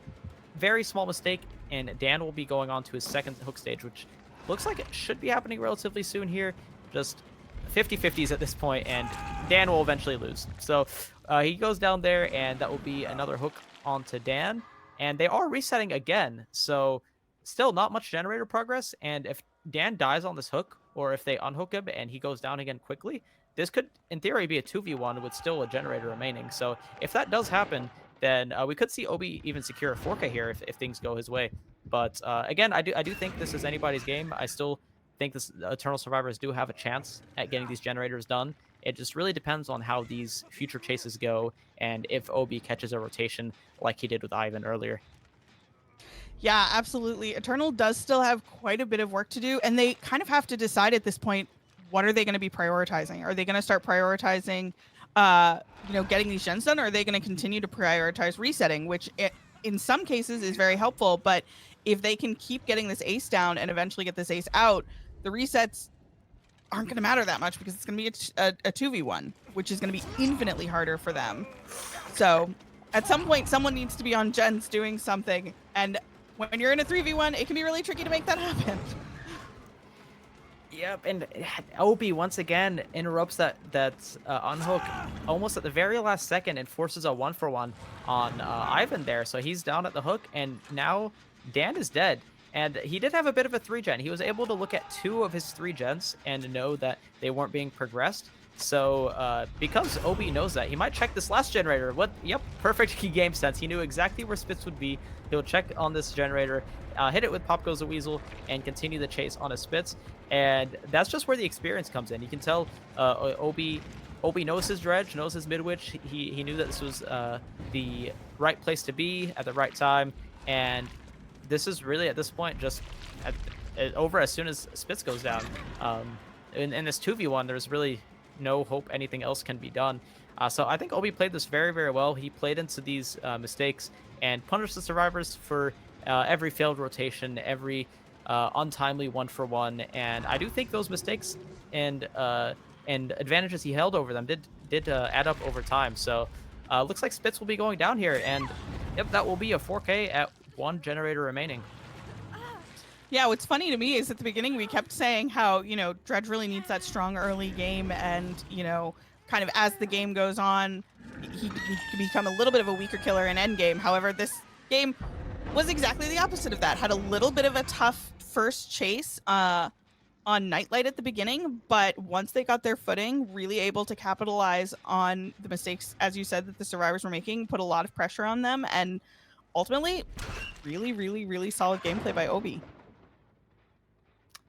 very small mistake, and Dan will be going on to his second hook stage, which looks like it should be happening relatively soon here. Just 50-50s at this point, and Dan will eventually lose. So he goes down there, and that will be another hook onto Dan. And they are resetting again, so still not much generator progress. And if Dan dies on this hook, or if they unhook him and he goes down again quickly, this could, in theory, be a 2v1 with still a generator remaining. So if that does happen, then we could see Obi even secure a 4K here if things go his way. But again, I do think this is anybody's game. I still think this Eternal Survivors do have a chance at getting these generators done. It just really depends on how these future chases go and if Obi catches a rotation like he did with Ivan earlier. Yeah, absolutely. Eternal does still have quite a bit of work to do, and they kind of have to decide at this point, what are they going to be prioritizing? Are they going to start prioritizing, getting these gens done, or are they going to continue to prioritize resetting, which in some cases is very helpful, but if they can keep getting this ace down and eventually get this ace out, the resets aren't going to matter that much because it's going to be a 2v1, which is going to be infinitely harder for them. So at some point, someone needs to be on gens doing something, and when you're in a 3v1, it can be really tricky to make that happen. Yep, and Obi once again interrupts that unhook almost at the very last second and forces a 1-for-1 on Ivan there. So he's down at the hook, and now Dan is dead. And he did have a bit of a 3-gen. He was able to look at 2 of his 3 gens and know that they weren't being progressed. So because Obi knows that, he might check this last generator. Yep, perfect game sense. He knew exactly where Spitz would be. He'll check on this generator, hit it with Pop Goes the Weasel, and continue the chase on a Spitz. And that's just where the experience comes in. You can tell Obi knows his Dredge, knows his Midwich. He knew that this was the right place to be at the right time. And this is really, at this point, just over as soon as Spitz goes down. In this 2v1, there's really no hope anything else can be done. So I think Obi played this very, very well. He played into these mistakes and punished the survivors for every failed rotation, every untimely 1-for-1. And I do think those mistakes and advantages he held over them did add up over time. So looks like Spitz will be going down here, and yep, that will be a 4K at 1 generator remaining. Yeah, what's funny to me is at the beginning we kept saying how, Dredge really needs that strong early game, and, kind of as the game goes on, he can become a little bit of a weaker killer in endgame. However, this game was exactly the opposite of that. Had a little bit of a tough first chase on Nightlight at the beginning, but once they got their footing, really able to capitalize on the mistakes, as you said, that the survivors were making, put a lot of pressure on them, and ultimately, really, really, really solid gameplay by Obi.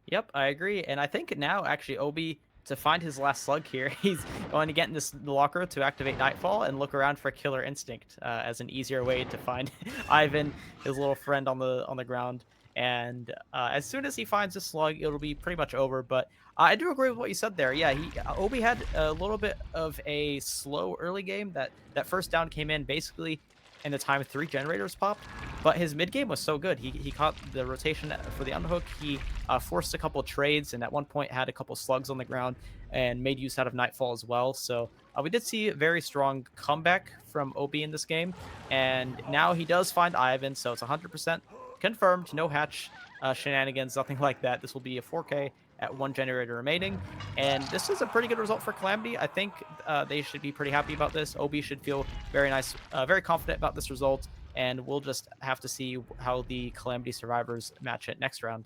Yep, I agree. And I think now, actually, Obi, to find his last slug here, he's going to get in this locker to activate Nightfall and look around for Killer Instinct as an easier way to find Ivan, his little friend on the ground. And as soon as he finds a slug, it'll be pretty much over. But I do agree with what you said there. Yeah, Obi had a little bit of a slow early game. That first down came in basically in the time 3 generators popped. but his mid game was so good. He caught the rotation for the underhook. He forced a couple trades, and at one point had a couple slugs on the ground and made use out of Nightfall as well. So we did see a very strong comeback from Obi in this game, and now he does find Ivan, so it's 100% confirmed. No hatch shenanigans, nothing like that. This will be a 4K at 1 generator remaining, and this is a pretty good result for Calamity. I think they should be pretty happy about this. Obi should feel very nice, very confident about this result, and we'll just have to see how the Calamity survivors match it next round.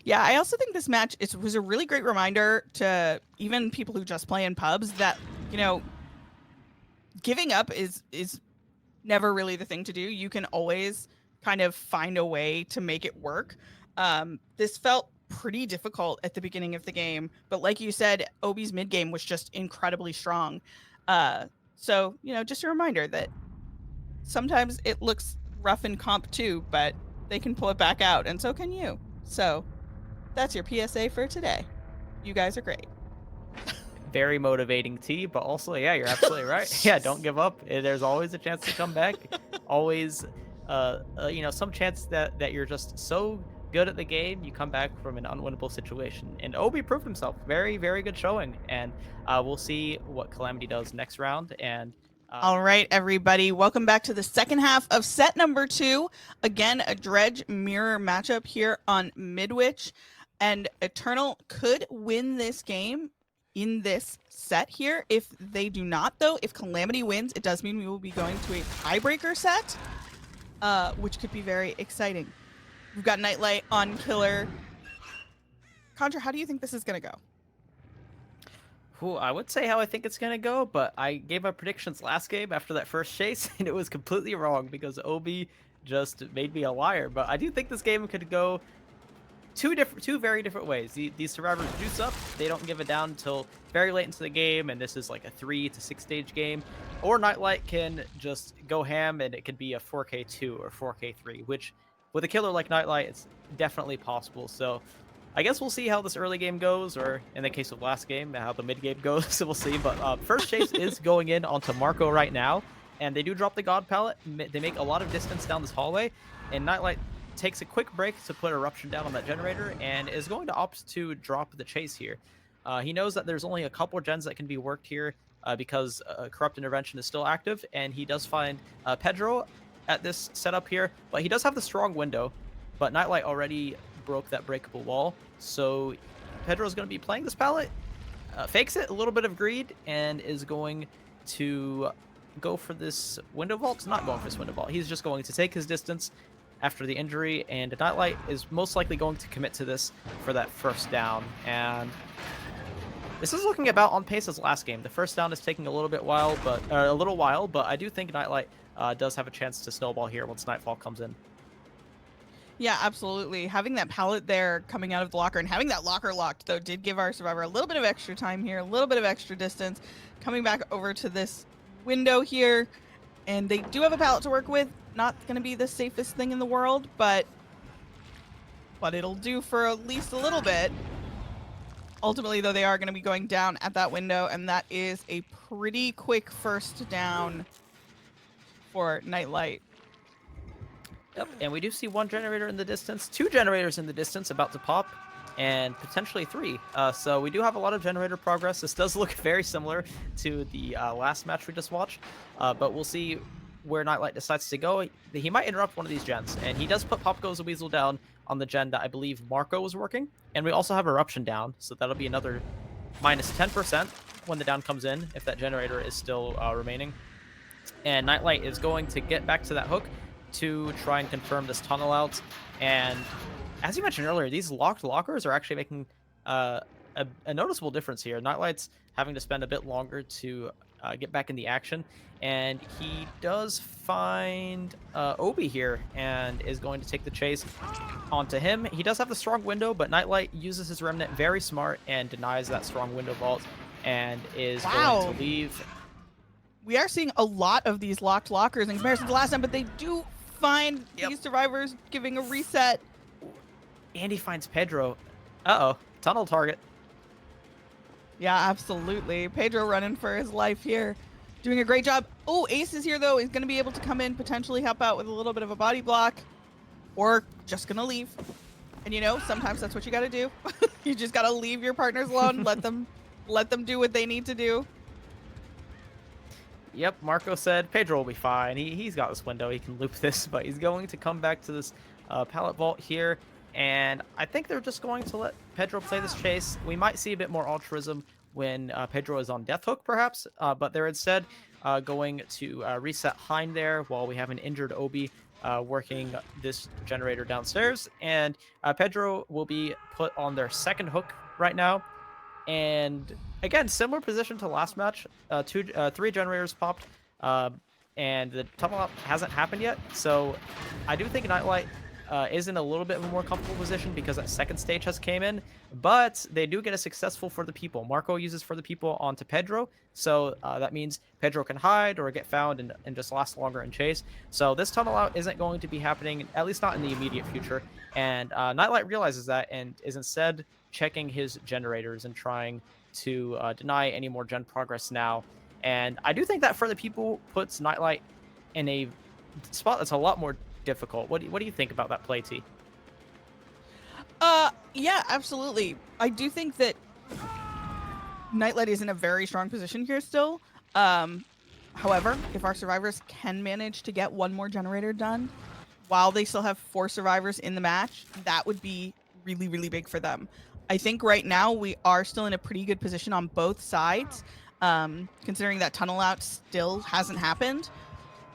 Yeah, I also think this match was a really great reminder to even people who just play in pubs that, you know, giving up is never really the thing to do. You can always kind of find a way to make it work. This felt pretty difficult at the beginning of the game, but like you said, Obi's mid game was just incredibly strong. So, you know, just a reminder that sometimes it looks rough in comp too, but they can pull it back out, and so can you. So that's your PSA for today. You guys are great. Very motivating, T, but also, yeah, you're absolutely right. Yeah, don't give up. There's always a chance to come back. Always, you know, some chance that you're just so good at the game, you come back from an unwinnable situation. And Obi proved himself. Very, very good showing. And we'll see what Calamity does next round. And all right, everybody, welcome back to the second half of set number 2. Again, a Dredge mirror matchup here on Midwich, and Eternal could win this game in this set here. If they do not, though, if Calamity wins, it does mean we will be going to a tiebreaker set, which could be very exciting. We've got Nightlight on Killer. Contra, how do you think this is going to go? I would say how I think it's going to go, but I gave my predictions last game after that first chase, and it was completely wrong because Obi just made me a liar. But I do think this game could go two very different ways. These survivors juice up. They don't give it down until very late into the game, and this is like a 3 to 6 stage game. Or Nightlight can just go ham, and it could be a 4K2 or 4K3, which with a killer like Nightlight, it's definitely possible. So I guess we'll see how this early game goes, or in the case of last game, how the mid game goes. So we'll see. But first chase is going in onto Marco right now, and they do drop the God Pallet. They make a lot of distance down this hallway, and Nightlight takes a quick break to put Eruption down on that generator, and is going to opt to drop the chase here. He knows that there's only a couple of gens that can be worked here because Corrupt Intervention is still active, and he does find Pedro at this setup here, but he does have the strong window, but Nightlight already broke that breakable wall, so Pedro's going to be playing this pallet, fakes it, a little bit of greed, and is going to go for this window vault. Not going for this window vault, he's just going to take his distance after the injury, and Nightlight is most likely going to commit to this for that first down. And this is looking about on pace as last game. The first down is taking a little while, but I do think Nightlight does have a chance to snowball here once Nightfall comes in. Yeah, absolutely. Having that pallet there coming out of the locker and having that locker locked, though, did give our survivor a little bit of extra time here, a little bit of extra distance. Coming back over to this window here, and they do have a pallet to work with. Not going to be the safest thing in the world, but it'll do for at least a little bit. Ultimately, though, they are going to be going down at that window, and that is a pretty quick first down for Nightlight. Yep, and we do see one generator in the distance, 2 generators in the distance about to pop, and potentially 3. So we do have a lot of generator progress. This does look very similar to the last match we just watched, but we'll see where Nightlight decides to go. He might interrupt one of these gens, and he does put Pop Goes a Weasel down on the gen that I believe Marco was working, and we also have Eruption down, so that'll be another minus 10% when the down comes in, if that generator is still remaining. And Nightlight is going to get back to that hook to try and confirm this tunnel out. And as you mentioned earlier, these locked lockers are actually making a noticeable difference here. Nightlight's having to spend a bit longer to get back in the action, and he does find Obi here and is going to take the chase onto him. He does have the strong window, but Nightlight uses his remnant very smart and denies that strong window vault and is going to leave. We are seeing a lot of these locked lockers in comparison to last time, but they do find these survivors giving a reset. And he finds Pedro. Uh-oh, tunnel target. Yeah, absolutely. Pedro running for his life here. doing a great job. Oh, Ace is here, though. He's going to be able to come in, potentially help out with a little bit of a body block, or just going to leave. And, you know, sometimes that's what you got to do. You just got to leave your partners alone, let them do what they need to do. Yep, Marco said Pedro will be fine. He's got this window. He can loop this, but he's going to come back to this pallet vault here. And I think they're just going to let Pedro play this chase. We might see a bit more altruism when Pedro is on Death Hook, perhaps. But they're instead going to reset Hind there while we have an injured Obi working this generator downstairs. And Pedro will be put on their second hook right now. And again, similar position to last match. Three generators popped, and the tunnel up hasn't happened yet. So I do think Nightlight is in a little bit of a more comfortable position because that second stage has came in. But they do get a successful For the People. Marco uses For the People onto Pedro. So that means Pedro can hide or get found and just last longer and chase. So this tunnel out isn't going to be happening, at least not in the immediate future. And Nightlight realizes that and is instead checking his generators and trying to deny any more gen progress now. And I do think that For the People puts Nightlight in a spot that's a lot more difficult. What do you think about that play, T? Yeah, absolutely. I do think that Nightlight is in a very strong position here still. However, if our survivors can manage to get one more generator done while they still have 4 survivors in the match, that would be really, really big for them. I think right now we are still in a pretty good position on both sides, considering that tunnel out still hasn't happened.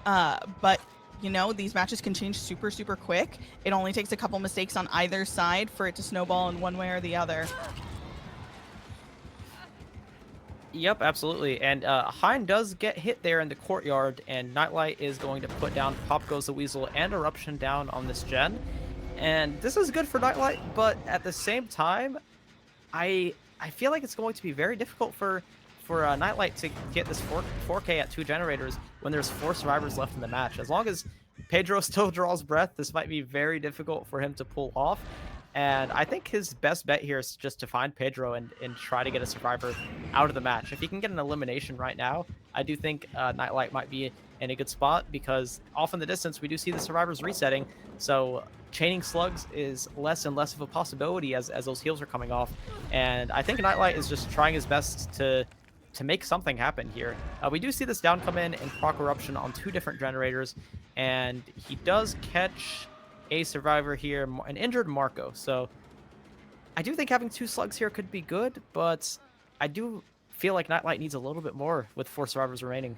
But, you know, these matches can change super, super quick. It only takes a couple mistakes on either side for it to snowball in one way or the other. Yep, absolutely. And Hind does get hit there in the courtyard, and Nightlight is going to put down Pop Goes the Weasel and Eruption down on this gen. And this is good for Nightlight, but at the same time, I feel like it's going to be very difficult for Nightlight to get this 4K at 2 generators when there's 4 survivors left in the match. As long as Pedro still draws breath, this might be very difficult for him to pull off. And I think his best bet here is just to find Pedro and try to get a survivor out of the match. If he can get an elimination right now, I do think Nightlight might be in a good spot, because off in the distance we do see the survivors resetting. So chaining slugs is less and less of a possibility as those heals are coming off. And I think Nightlight is just trying his best to make something happen here. We do see this down come in and proc Eruption on 2 different generators, and he does catch a survivor here, an injured Marco. So I do think having 2 slugs here could be good, but I do feel like Nightlight needs a little bit more with 4 survivors remaining.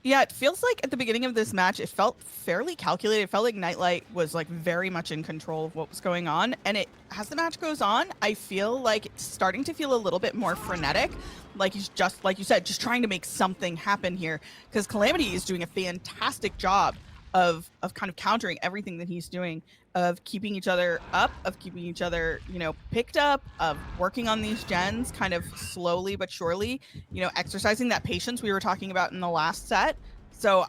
Yeah, it feels like at the beginning of this match, it felt fairly calculated. It felt like Nightlight was like very much in control of what was going on. And as the match goes on, I feel like it's starting to feel a little bit more frenetic. Like he's just, like you said, just trying to make something happen here. Because Calamity is doing a fantastic job of kind of countering everything that he's doing, of keeping each other up, of keeping each other, you know, picked up, of working on these gens kind of slowly but surely, you know, exercising that patience we were talking about in the last set. So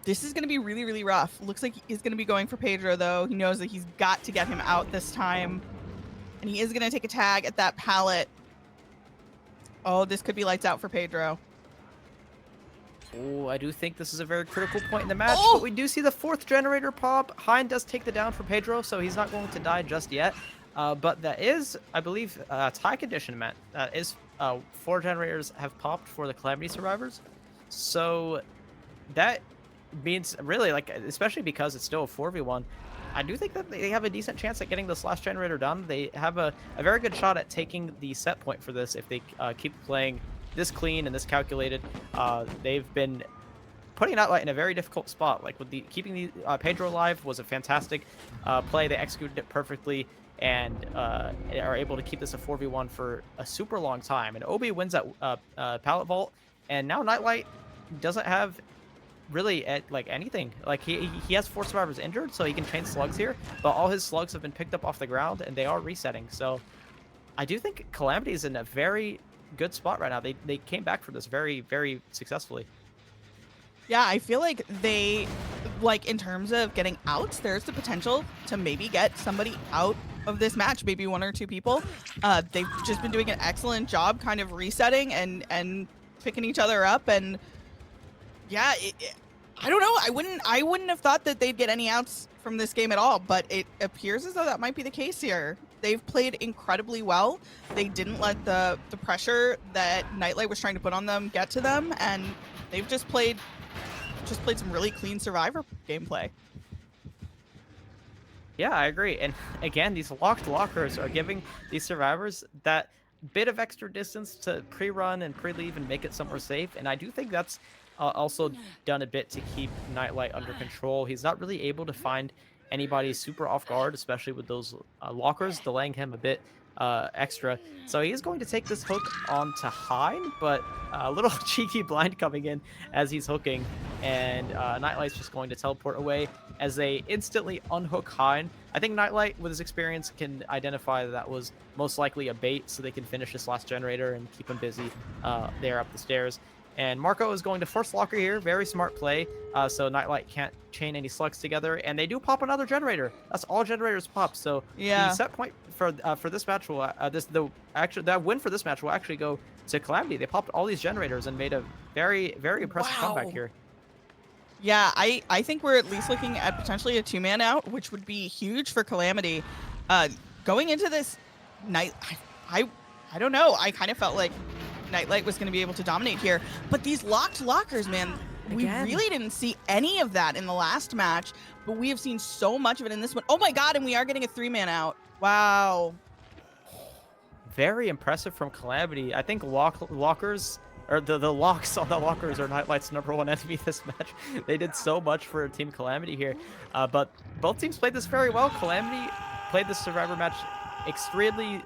this is going to be really, really rough. Looks like he's going to be going for Pedro, though. He knows that he's got to get him out this time. And he is going to take a tag at that pallet. Oh, this could be lights out for Pedro. Oh, I do think this is a very critical point in the match, Oh! but we do see the 4th generator pop. Hind does take the down for Pedro, so he's not going to die just yet. But that is, I believe, tie condition meant. That is 4 generators have popped for the Calamity survivors. So that means really, like, especially because it's still a 4v1, I do think that they have a decent chance at getting this last generator done. They have a very good shot at taking the set point for this if they keep playing this clean and this calculated. They've been putting Nightlight in a very difficult spot. Like with keeping the Pedro alive was a fantastic play. They executed it perfectly and are able to keep this a 4v1 for a super long time. And Obi wins that pallet vault, and now Nightlight doesn't have really like anything. Like he has 4 survivors injured, so he can chain slugs here, but all his slugs have been picked up off the ground and they are resetting. So I do think Calamity is in a very good spot right now. They came back from this very, very successfully. Yeah, I feel like they, like, in terms of getting outs, there's the potential to maybe get somebody out of this match, maybe 1 or 2 people. They've just been doing an excellent job kind of resetting and picking each other up, and Yeah, I don't know. I wouldn't have thought that they'd get any outs from this game at all, but it appears as though that might be the case here. They've played incredibly well. They didn't let the pressure that Nightlight was trying to put on them get to them, and they've just played some really clean Survivor gameplay. Yeah, I agree. And again, these locked lockers are giving these survivors that bit of extra distance to pre-run and pre-leave and make it somewhere safe. And I do think that's also done a bit to keep Nightlight under control. He's not really able to find anybody super off guard, especially with those lockers delaying him a bit extra. So he is going to take this hook onto Hein, but a little cheeky blind coming in as he's hooking, and Nightlight's just going to teleport away as they instantly unhook Hein. I think Nightlight, with his experience, can identify that was most likely a bait, so they can finish this last generator and keep him busy there up the stairs. And Marco is going to force locker here. Very smart play. So Nightlight can't chain any slugs together, and they do pop another generator. That's all generators pop. So Yeah. the set point for this match will that win for this match will actually go to Calamity. They popped all these generators and made a very impressive comeback Wow. here. Yeah, I think we're at least looking at potentially a 2-man out, which would be huge for Calamity. Going into this night, I don't know. I kind of felt like Nightlight was going to be able to dominate here, but these locked lockers, man, we Again. really didn't see any of that in the last match, but we have seen so much of it in this one. Oh my god, and we are getting a 3-man out. Wow. Very impressive from Calamity. I think lockers, or the locks on the lockers are Nightlight's #1 enemy this match. They did so much for Team Calamity here, but both teams played this very well. Calamity played this Survivor match extremely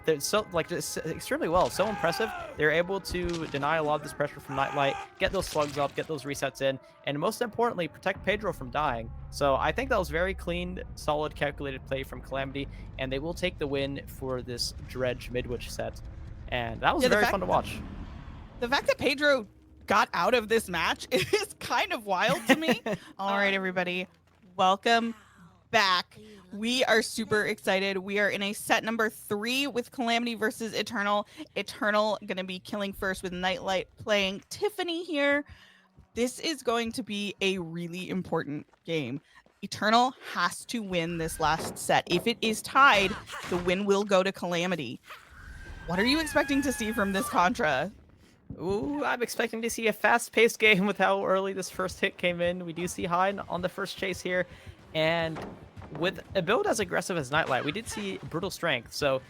extremely well, so impressive. They're able to deny a lot of this pressure from Nightlight, get those slugs up, get those resets in, and most importantly, protect Pedro from dying. So I think that was very clean, solid, calculated play from Calamity, and they will take the win for this Dredge midwich set. And that was Yeah, the very fact- fun to watch. The fact that Pedro got out of this match is kind of wild to me. All right, everybody, welcome back. We are super excited. We are in a set number 3 with Calamity versus Eternal. Eternal going to be killing first with Nightlight playing Tiffany here. This is going to be a really important game. Eternal has to win this last set. If it is tied, the win will go to Calamity. What are you expecting to see from this Contra? Ooh, I'm expecting to see a fast-paced game with how early this first hit came in. We do see Hein on the first chase here, and with a build as aggressive as Nightlight, we did see brutal strength. So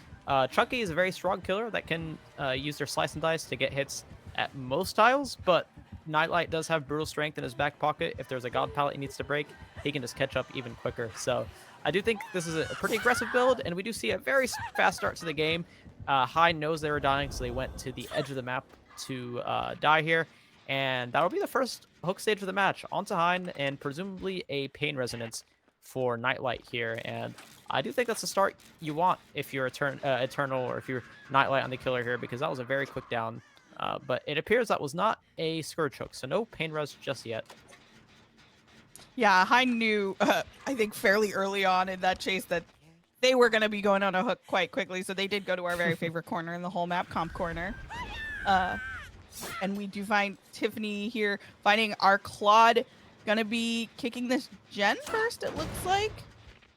Chucky is a very strong killer that can use their slice and dice to get hits at most tiles, but Nightlight does have brutal strength in his back pocket. If there's a god pallet he needs to break, he can just catch up even quicker. So I do think this is a pretty aggressive build, and we do see a very fast start to the game. Hein knows they were dying, so they went to the edge of the map to die here, and that will be the first hook stage of the match onto Hein, and presumably a pain resonance for Nightlight here. And I do think that's the start you want if you're Eternal, or if you're Nightlight on the killer here, because that was a very quick down, but it appears that was not a Scourge hook, so no pain res just yet. Yeah, I knew, I think fairly early on in that chase that they were going to be going on a hook quite quickly, so they did go to our very favorite corner in the whole map, comp corner. And we do find Tiffany here finding our Claude. Gonna be kicking this gen first, it looks like.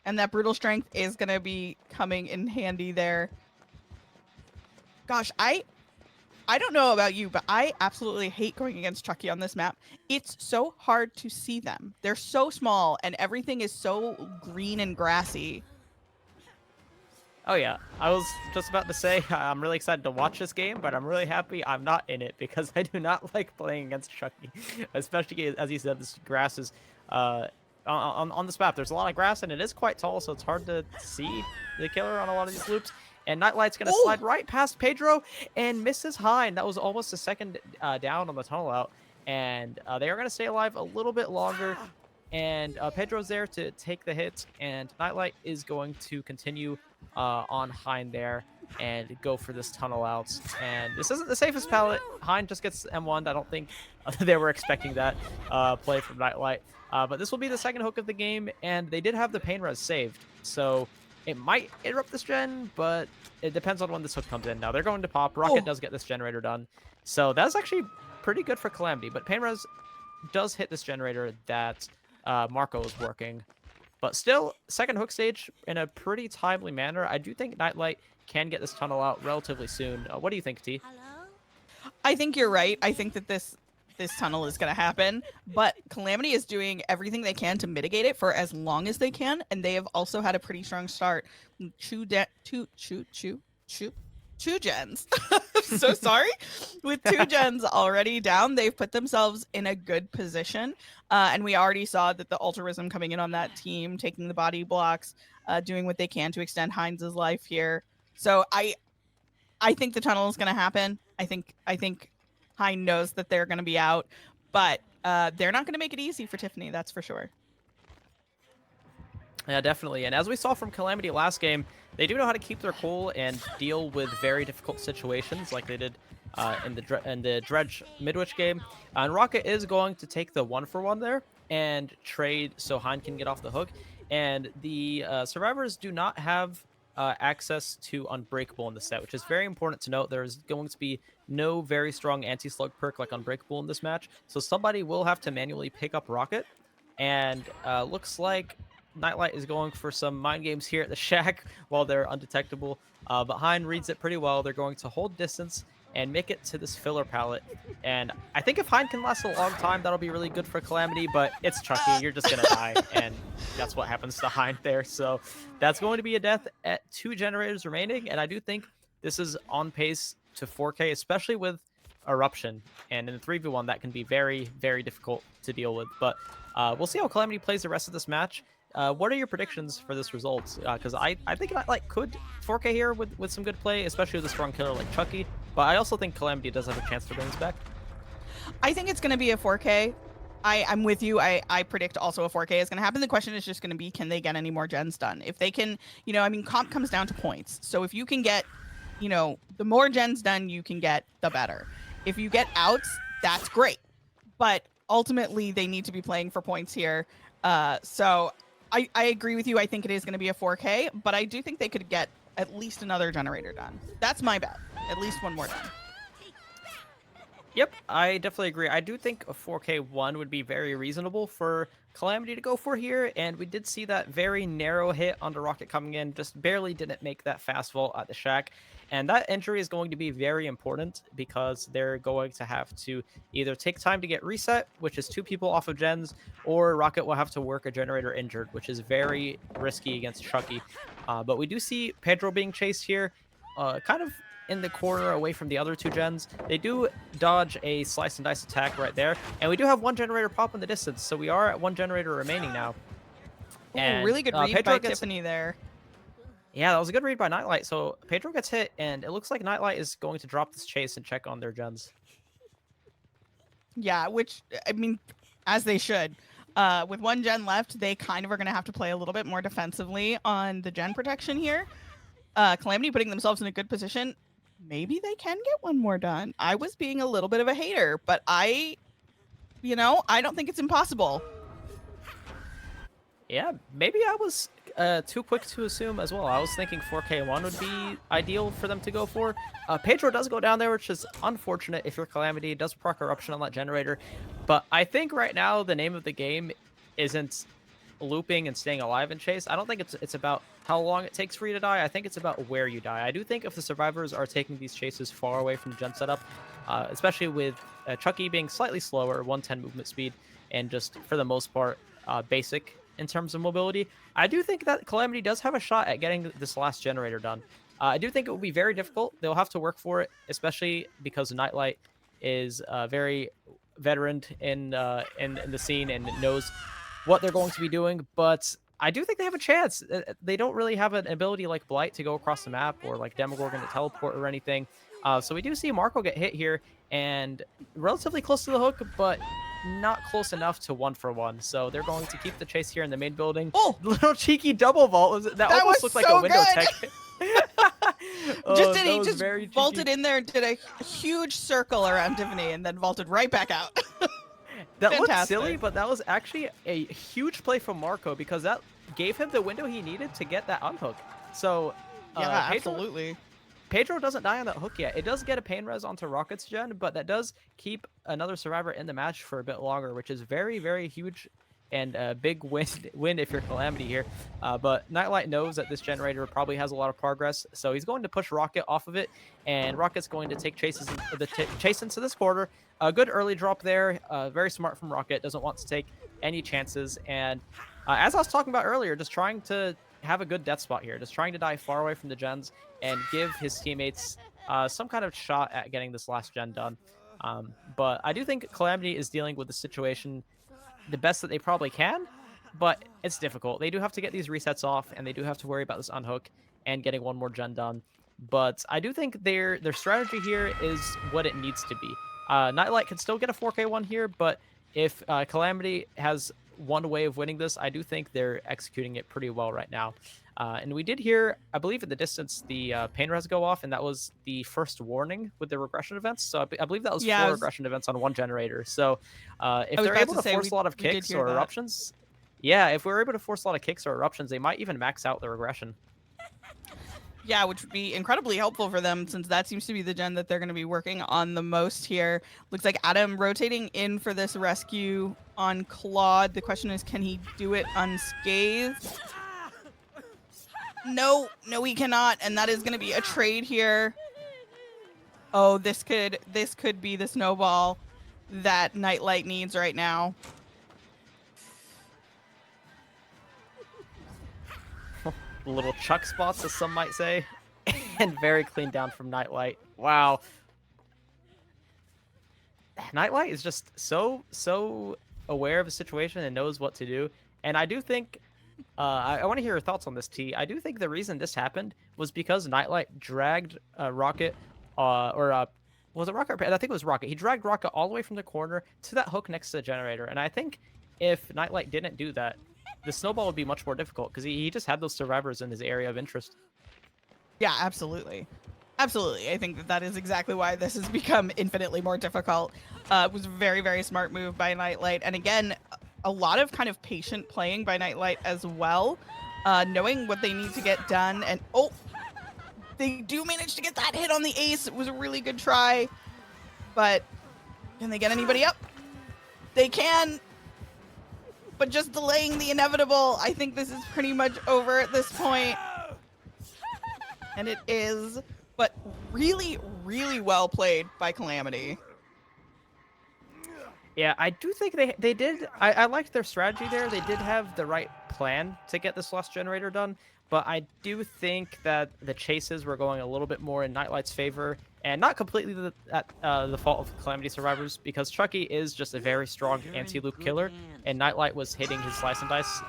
And that brutal strength is gonna be coming in handy there. Gosh, I don't know about you, but I absolutely hate going against Chucky on this map. It's so hard to see them. They're so small, and everything is so green and grassy. Oh yeah, I was just about to say I'm really excited to watch this game, but I'm really happy I'm not in it, because I do not like playing against Chucky, especially as you said, this grass is on this map. There's a lot of grass, and it is quite tall, so it's hard to see the killer on a lot of these loops. And Nightlight's gonna slide right past Pedro and misses Hein. That was almost a second down on the tunnel out, and they are gonna stay alive a little bit longer. And Pedro's there to take the hit, and Nightlight is going to continue on Hein there and go for this tunnel out. And this isn't the safest pallet. Hein just gets M1'd. I don't think they were expecting that play from Nightlight. But this will be the second hook of the game, and they did have the pain res saved. So it might interrupt this gen, but it depends on when this hook comes in. Now they're going to pop. Rocket does get this generator done. So that's actually pretty good for Calamity, but pain res does hit this generator that Marco is working. But still, second hook stage in a pretty timely manner. I do think Nightlight can get this tunnel out relatively soon. What do you think, T? I think you're right. I think that this tunnel is going to happen, but Calamity is doing everything they can to mitigate it for as long as they can, and they have also had a pretty strong start. Two gens. So sorry. With 2 gens already down, they've put themselves in a good position. And we already saw that the Ultrarism coming in on that team, taking the body blocks, doing what they can to extend Heinz's life here. So I think the tunnel is going to happen. I think Hein knows that they're going to be out, but they're not going to make it easy for Tiffany. That's for sure. Yeah, definitely. And as we saw from Calamity last game, they do know how to keep their cool and deal with very difficult situations like they did in the Dredge Midwich game. And Rocket is going to take the 1-for-1 there and trade so Hein can get off the hook. And the survivors do not have access to Unbreakable in the set, which is very important to note. There's going to be no very strong anti-slug perk like Unbreakable in this match. So somebody will have to manually pick up Rocket. And looks like Nightlight is going for some mind games here at the shack while they're undetectable. But Hein reads it pretty well. They're going to hold distance and make it to this filler pallet. And I think if Hein can last a long time, that'll be really good for Calamity, but it's Chucky. You're just going to die, and that's what happens to Hein there. So that's going to be a death at 2 generators remaining, and I do think this is on pace to 4K, especially with Eruption. And in the 3v1, that can be very, very difficult to deal with. But we'll see how Calamity plays the rest of this match. What are your predictions for this result? Because I think Nightlight could 4K here with some good play, especially with a strong killer like Chucky. But I also think Calamity does have a chance to bring this back. I think it's going to be a 4K. I'm with you. I predict also a 4K is going to happen. The question is just going to be, can they get any more gens done? If they can, comp comes down to points. So if you can get, the more gens done you can get, the better. If you get outs, that's great. But ultimately, they need to be playing for points here. So I agree with you. I think it is going to be a 4K, but I do think they could get at least another generator done. That's my bet. At least one more done. Yep, I definitely agree. I do think a 4K1 would be very reasonable for Calamity to go for here, and we did see that very narrow hit onto Rocket coming in, just barely didn't make that fast vault at the shack. And that injury is going to be very important because they're going to have to either take time to get reset, which is 2 people off of gens, or Rocket will have to work a generator injured, which is very risky against Chucky. But we do see Pedro being chased here, kind of in the corner away from the other 2 gens. They do dodge a slice and dice attack right there, and we do have 1 generator pop in the distance, so we are at 1 generator remaining now. And really good read by Tiffany there. Yeah, that was a good read by Nightlight. So Pedro gets hit, and it looks like Nightlight is going to drop this chase and check on their gens. Yeah, which, I mean, as they should. With 1 gen left, they kind of are going to have to play a little bit more defensively on the gen protection here. Calamity putting themselves in a good position. Maybe they can get 1 more done. I was being a little bit of a hater, but I don't think it's impossible. Yeah, maybe I was too quick to assume as well. I was thinking 4K1 would be ideal for them to go for. Pedro does go down there, which is unfortunate if you're Calamity. It does proc Eruption on that generator. But I think right now the name of the game isn't looping and staying alive in chase. I don't think it's about how long it takes for you to die. I think it's about where you die. I do think if the survivors are taking these chases far away from the gen setup, especially with Chucky being slightly slower, 110 movement speed, and just for the most part basic in terms of mobility, I do think that Calamity does have a shot at getting this last generator done. I do think it will be very difficult. They'll have to work for it, especially because Nightlight is very veteran in the scene and knows what they're going to be doing, but I do think they have a chance. They don't really have an ability like Blight to go across the map or like Demogorgon to teleport or anything. So we do see Marco get hit here and relatively close to the hook, but not close enough to 1-for-1. So they're going to keep the chase here in the main building. Oh, little cheeky double vault. That almost looked like so a window good. tech. He just vaulted in there and did a huge circle around Tiffany and then vaulted right back out. That looked silly, but that was actually a huge play from Marco because that gave him the window he needed to get that unhook. So yeah, absolutely. Pedro doesn't die on that hook yet. It does get a pain res onto Rocket's gen, but that does keep another survivor in the match for a bit longer, which is very, very huge and a big win if you're Calamity here. But Nightlight knows that this generator probably has a lot of progress, so he's going to push Rocket off of it, and Rocket's going to take chase into this quarter. A good early drop there. Very smart from Rocket. Doesn't want to take any chances. And as I was talking about earlier, just trying to have a good death spot here, just trying to die far away from the gens and give his teammates some kind of shot at getting this last gen done. But I do think Calamity is dealing with the situation the best that they probably can, but it's difficult. They do have to get these resets off, and they do have to worry about this unhook and getting one more gen done. But I do think their strategy here is what it needs to be. Nightlight can still get a 4K1 here, but if Calamity has one way of winning this, I do think they're executing it pretty well right now. And we did hear, I believe in the distance, the pain res go off, and that was the first warning with the regression events. So I believe that was 4 regression events on one generator. So if they're able to force a lot of kicks or eruptions, yeah, if we're able to force a lot of kicks or eruptions, they might even max out the regression. Yeah, which would be incredibly helpful for them, since that seems to be the gen that they're going to be working on the most here. Looks like Adam rotating in for this rescue on Claude. The question is, can he do it unscathed? No, he cannot, and that is going to be a trade here. Oh, this could be the snowball that Nightlight needs right now. Little chuck spots, as some might say, and very clean down from Nightlight. Wow. Nightlight is just so aware of the situation and knows what to do. And I do think, I want to hear your thoughts on this, T. I do think the reason this happened was because Nightlight dragged Rocket, was it Rocket? I think it was Rocket. He dragged Rocket all the way from the corner to that hook next to the generator. And I think if Nightlight didn't do that, the snowball would be much more difficult, because he just had those survivors in his area of interest. Yeah, absolutely. Absolutely. I think that is exactly why this has become infinitely more difficult. It was a very, very smart move by Nightlight. And again, a lot of kind of patient playing by Nightlight as well, knowing what they need to get done. And oh, they do manage to get that hit on the ace. It was a really good try. But can they get anybody up? They can. But just delaying the inevitable. I think this is pretty much over at this point. And it is, but really, really well played by Calamity. Yeah, I do think they did. I liked their strategy there. They did have the right plan to get this last generator done. But I do think that the chases were going a little bit more in Nightlight's favor, and not completely the fault of Calamity survivors, because Chucky is just a very strong anti-loop killer, and Nightlight was hitting his slice and dice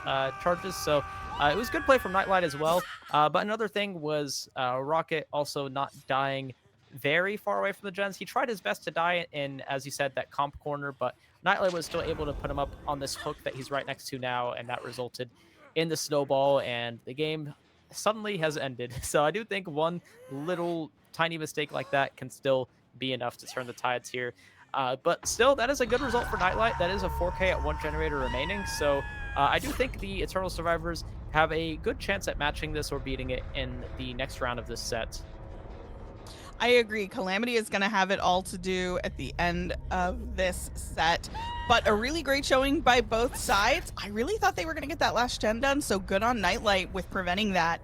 charges, so it was good play from Nightlight as well. But another thing was Rocket also not dying very far away from the gens. He tried his best to die in, as you said, that comp corner, but Nightlight was still able to put him up on this hook that he's right next to now, and that resulted in the snowball, and the game suddenly has ended. So I do think one little tiny mistake like that can still be enough to turn the tides here. But still, that is a good result for Nightlight. That is a 4K at one generator remaining. So I do think the Eternal Survivors have a good chance at matching this or beating it in the next round of this set. I agree. Calamity is going to have it all to do at the end of this set. But a really great showing by both sides. I really thought they were going to get that last gen done, so good on Nightlight with preventing that.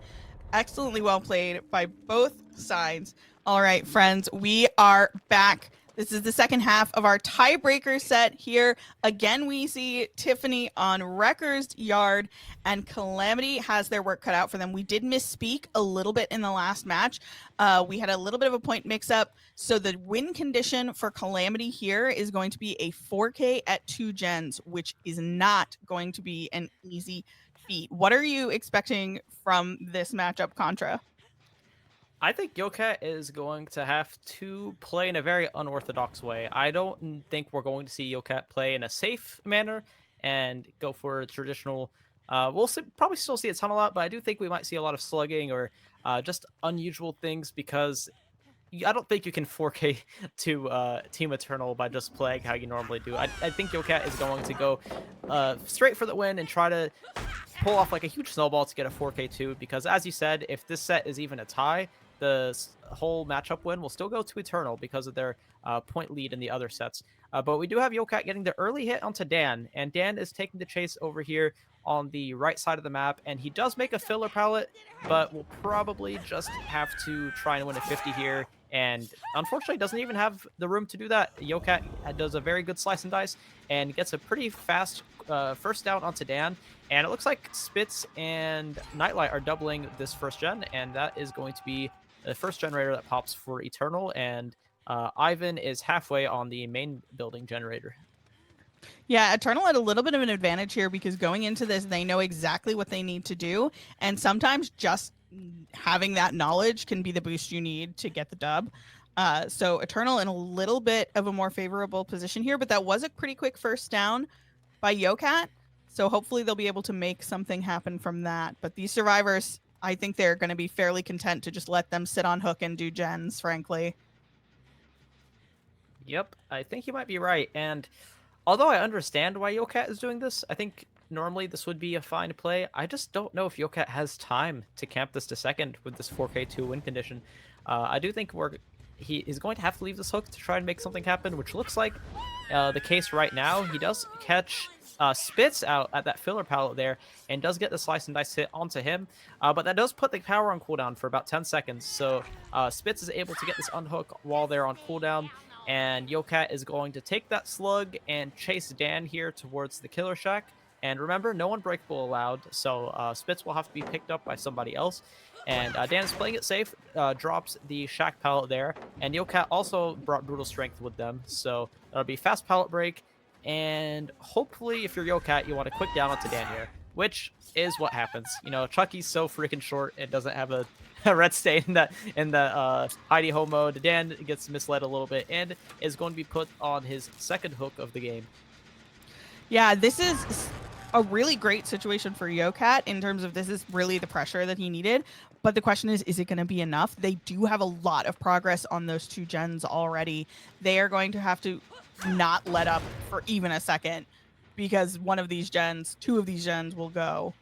Excellently well played by both sides. All right, friends, we are back. This is the second half of our tiebreaker set here. Again, we see Tiffany on Wrecker's Yard, and Calamity has their work cut out for them. We did misspeak a little bit in the last match. We had a little bit of a point mix-up. So the win condition for Calamity here is going to be a 4K at 2 gens, which is not going to be an easy feat. What are you expecting from this matchup, Contra? I think Yokat is going to have to play in a very unorthodox way. I don't think we're going to see Yokat play in a safe manner and go for a traditional. We'll probably still see a tunnel out, but I do think we might see a lot of slugging or just unusual things, because I don't think you can 4K to Team Eternal by just playing how you normally do. I think Yokat is going to go straight for the win and try to pull off like a huge snowball to get a 4K2, because as you said, if this set is even a tie, the whole matchup win will still go to Eternal because of their point lead in the other sets. But we do have Yokat getting the early hit onto Dan, and Dan is taking the chase over here on the right side of the map, and he does make a filler pallet, but will probably just have to try and win a 50 here, and unfortunately doesn't even have the room to do that. Yokat does a very good slice and dice and gets a pretty fast first down onto Dan, and it looks like Spitz and Nightlight are doubling this first gen, and that is going to be the first generator that pops for Eternal, and Ivan is halfway on the main building generator. Yeah, Eternal had a little bit of an advantage here because going into this, they know exactly what they need to do. And sometimes just having that knowledge can be the boost you need to get the dub. So Eternal in a little bit of a more favorable position here, but that was a pretty quick first down by Yokat. So hopefully they'll be able to make something happen from that. But these survivors, I think they're going to be fairly content to just let them sit on hook and do gens, frankly. Yep, I think you might be right. And although I understand why Yokat is doing this, I think normally this would be a fine play. I just don't know if Yokat has time to camp this to second with this 4K2 win condition. I do think he is going to have to leave this hook to try and make something happen, which looks like the case right now. He does catch Spitz out at that filler pallet there and does get the slice and dice hit onto him, but that does put the power on cooldown for about 10 seconds. So Spitz is able to get this unhook while they're on cooldown, and Yokat is going to take that slug and chase Dan here towards the killer shack. And remember, no unbreakable allowed, so Spitz will have to be picked up by somebody else. And Dan is playing it safe, drops the shack pallet there, and Yokat also brought brutal strength with them, so that'll be fast pallet break. And hopefully, if you're Yokat, you want to quick down onto Dan here, which is what happens. You know, Chucky's so freaking short, it doesn't have a red stain in the hidey ho mode. Dan gets misled a little bit and is going to be put on his second hook of the game. Yeah, this is a really great situation for Yokat in terms of this is really the pressure that he needed. But the question is it going to be enough? They do have a lot of progress on those two gens already. They are going to have to not let up for even a second because two of these gens will go.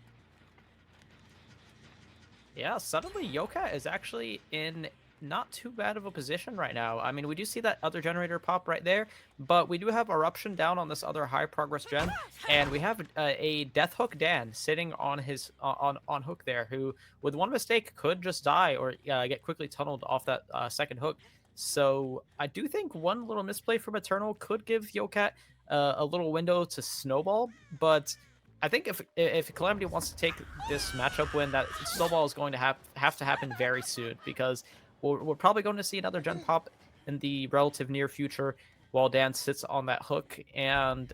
Yeah, suddenly Yokat is actually in not too bad of a position right now. I mean, we do see that other generator pop right there, but we do have Eruption down on this other high progress gen, and we have a Death Hook Dan sitting on his on hook there, who with one mistake could just die or get quickly tunneled off that second hook. So I do think one little misplay from Eternal could give Yokat a little window to snowball, but I think if Calamity wants to take this matchup win, that snowball is going to have to happen very soon, because we're probably going to see another gen pop in the relative near future while Dan sits on that hook. And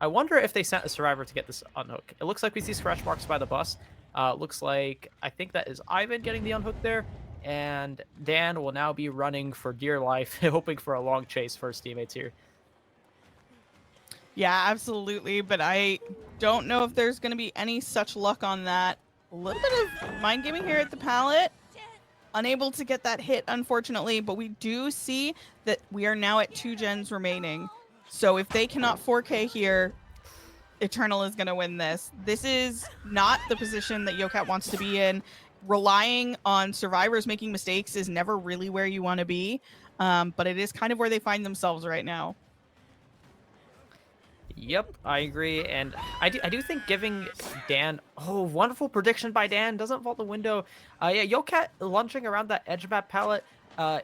I wonder if they sent a survivor to get this unhook. It looks like we see scratch marks by the bus. Looks like, I think that is Ivan getting the unhook there. And Dan will now be running for dear life, hoping for a long chase for his teammates here. Yeah, absolutely. But I don't know if there's going to be any such luck on that. A little bit of mind gaming here at the pallet. Unable to get that hit, unfortunately, but we do see that we are now at 2 gens remaining. So if they cannot 4K here, Eternal is going to win this. This is not the position that Yokat wants to be in. Relying on survivors making mistakes is never really where you want to be, but it is kind of where they find themselves right now. Yep, I agree, and I do think giving Dan... Oh, wonderful prediction by Dan. Doesn't vault the window. Yeah, Yokat lunging around that edge map pallet,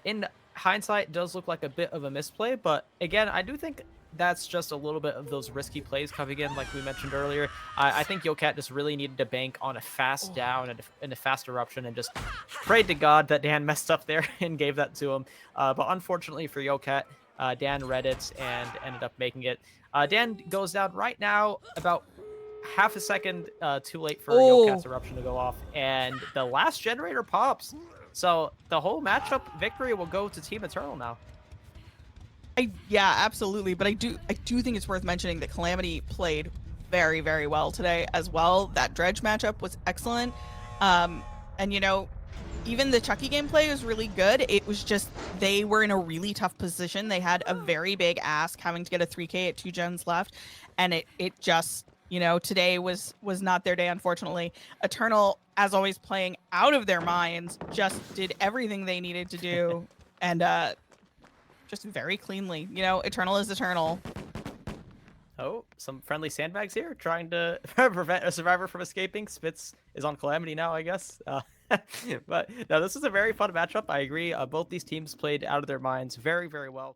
in hindsight, does look like a bit of a misplay, but again, I do think that's just a little bit of those risky plays coming in, like we mentioned earlier. I think Yokat just really needed to bank on a fast down and a fast eruption and just prayed to God that Dan messed up there and gave that to him. But unfortunately for Yokat, Dan read it and ended up making it. Dan goes down right now about half a second too late for Yokat's eruption to go off, and the last generator pops. So the whole matchup victory will go to Team Eternal now. Yeah, absolutely. But I do think it's worth mentioning that Calamity played very, very well today as well. That Dredge matchup was excellent. And, you know, even the Chucky gameplay was really good. It was just they were in a really tough position. They had a very big ask having to get a 3K at 2 gens left. And it just You know, today was not their day, unfortunately. Eternal, as always, playing out of their minds, just did everything they needed to do, and just very cleanly. You know, Eternal is Eternal. Oh, some friendly sandbags here, trying to prevent a survivor from escaping. Spitz is on Calamity now, I guess. But no, this is a very fun matchup. I agree. Both these teams played out of their minds very, very well.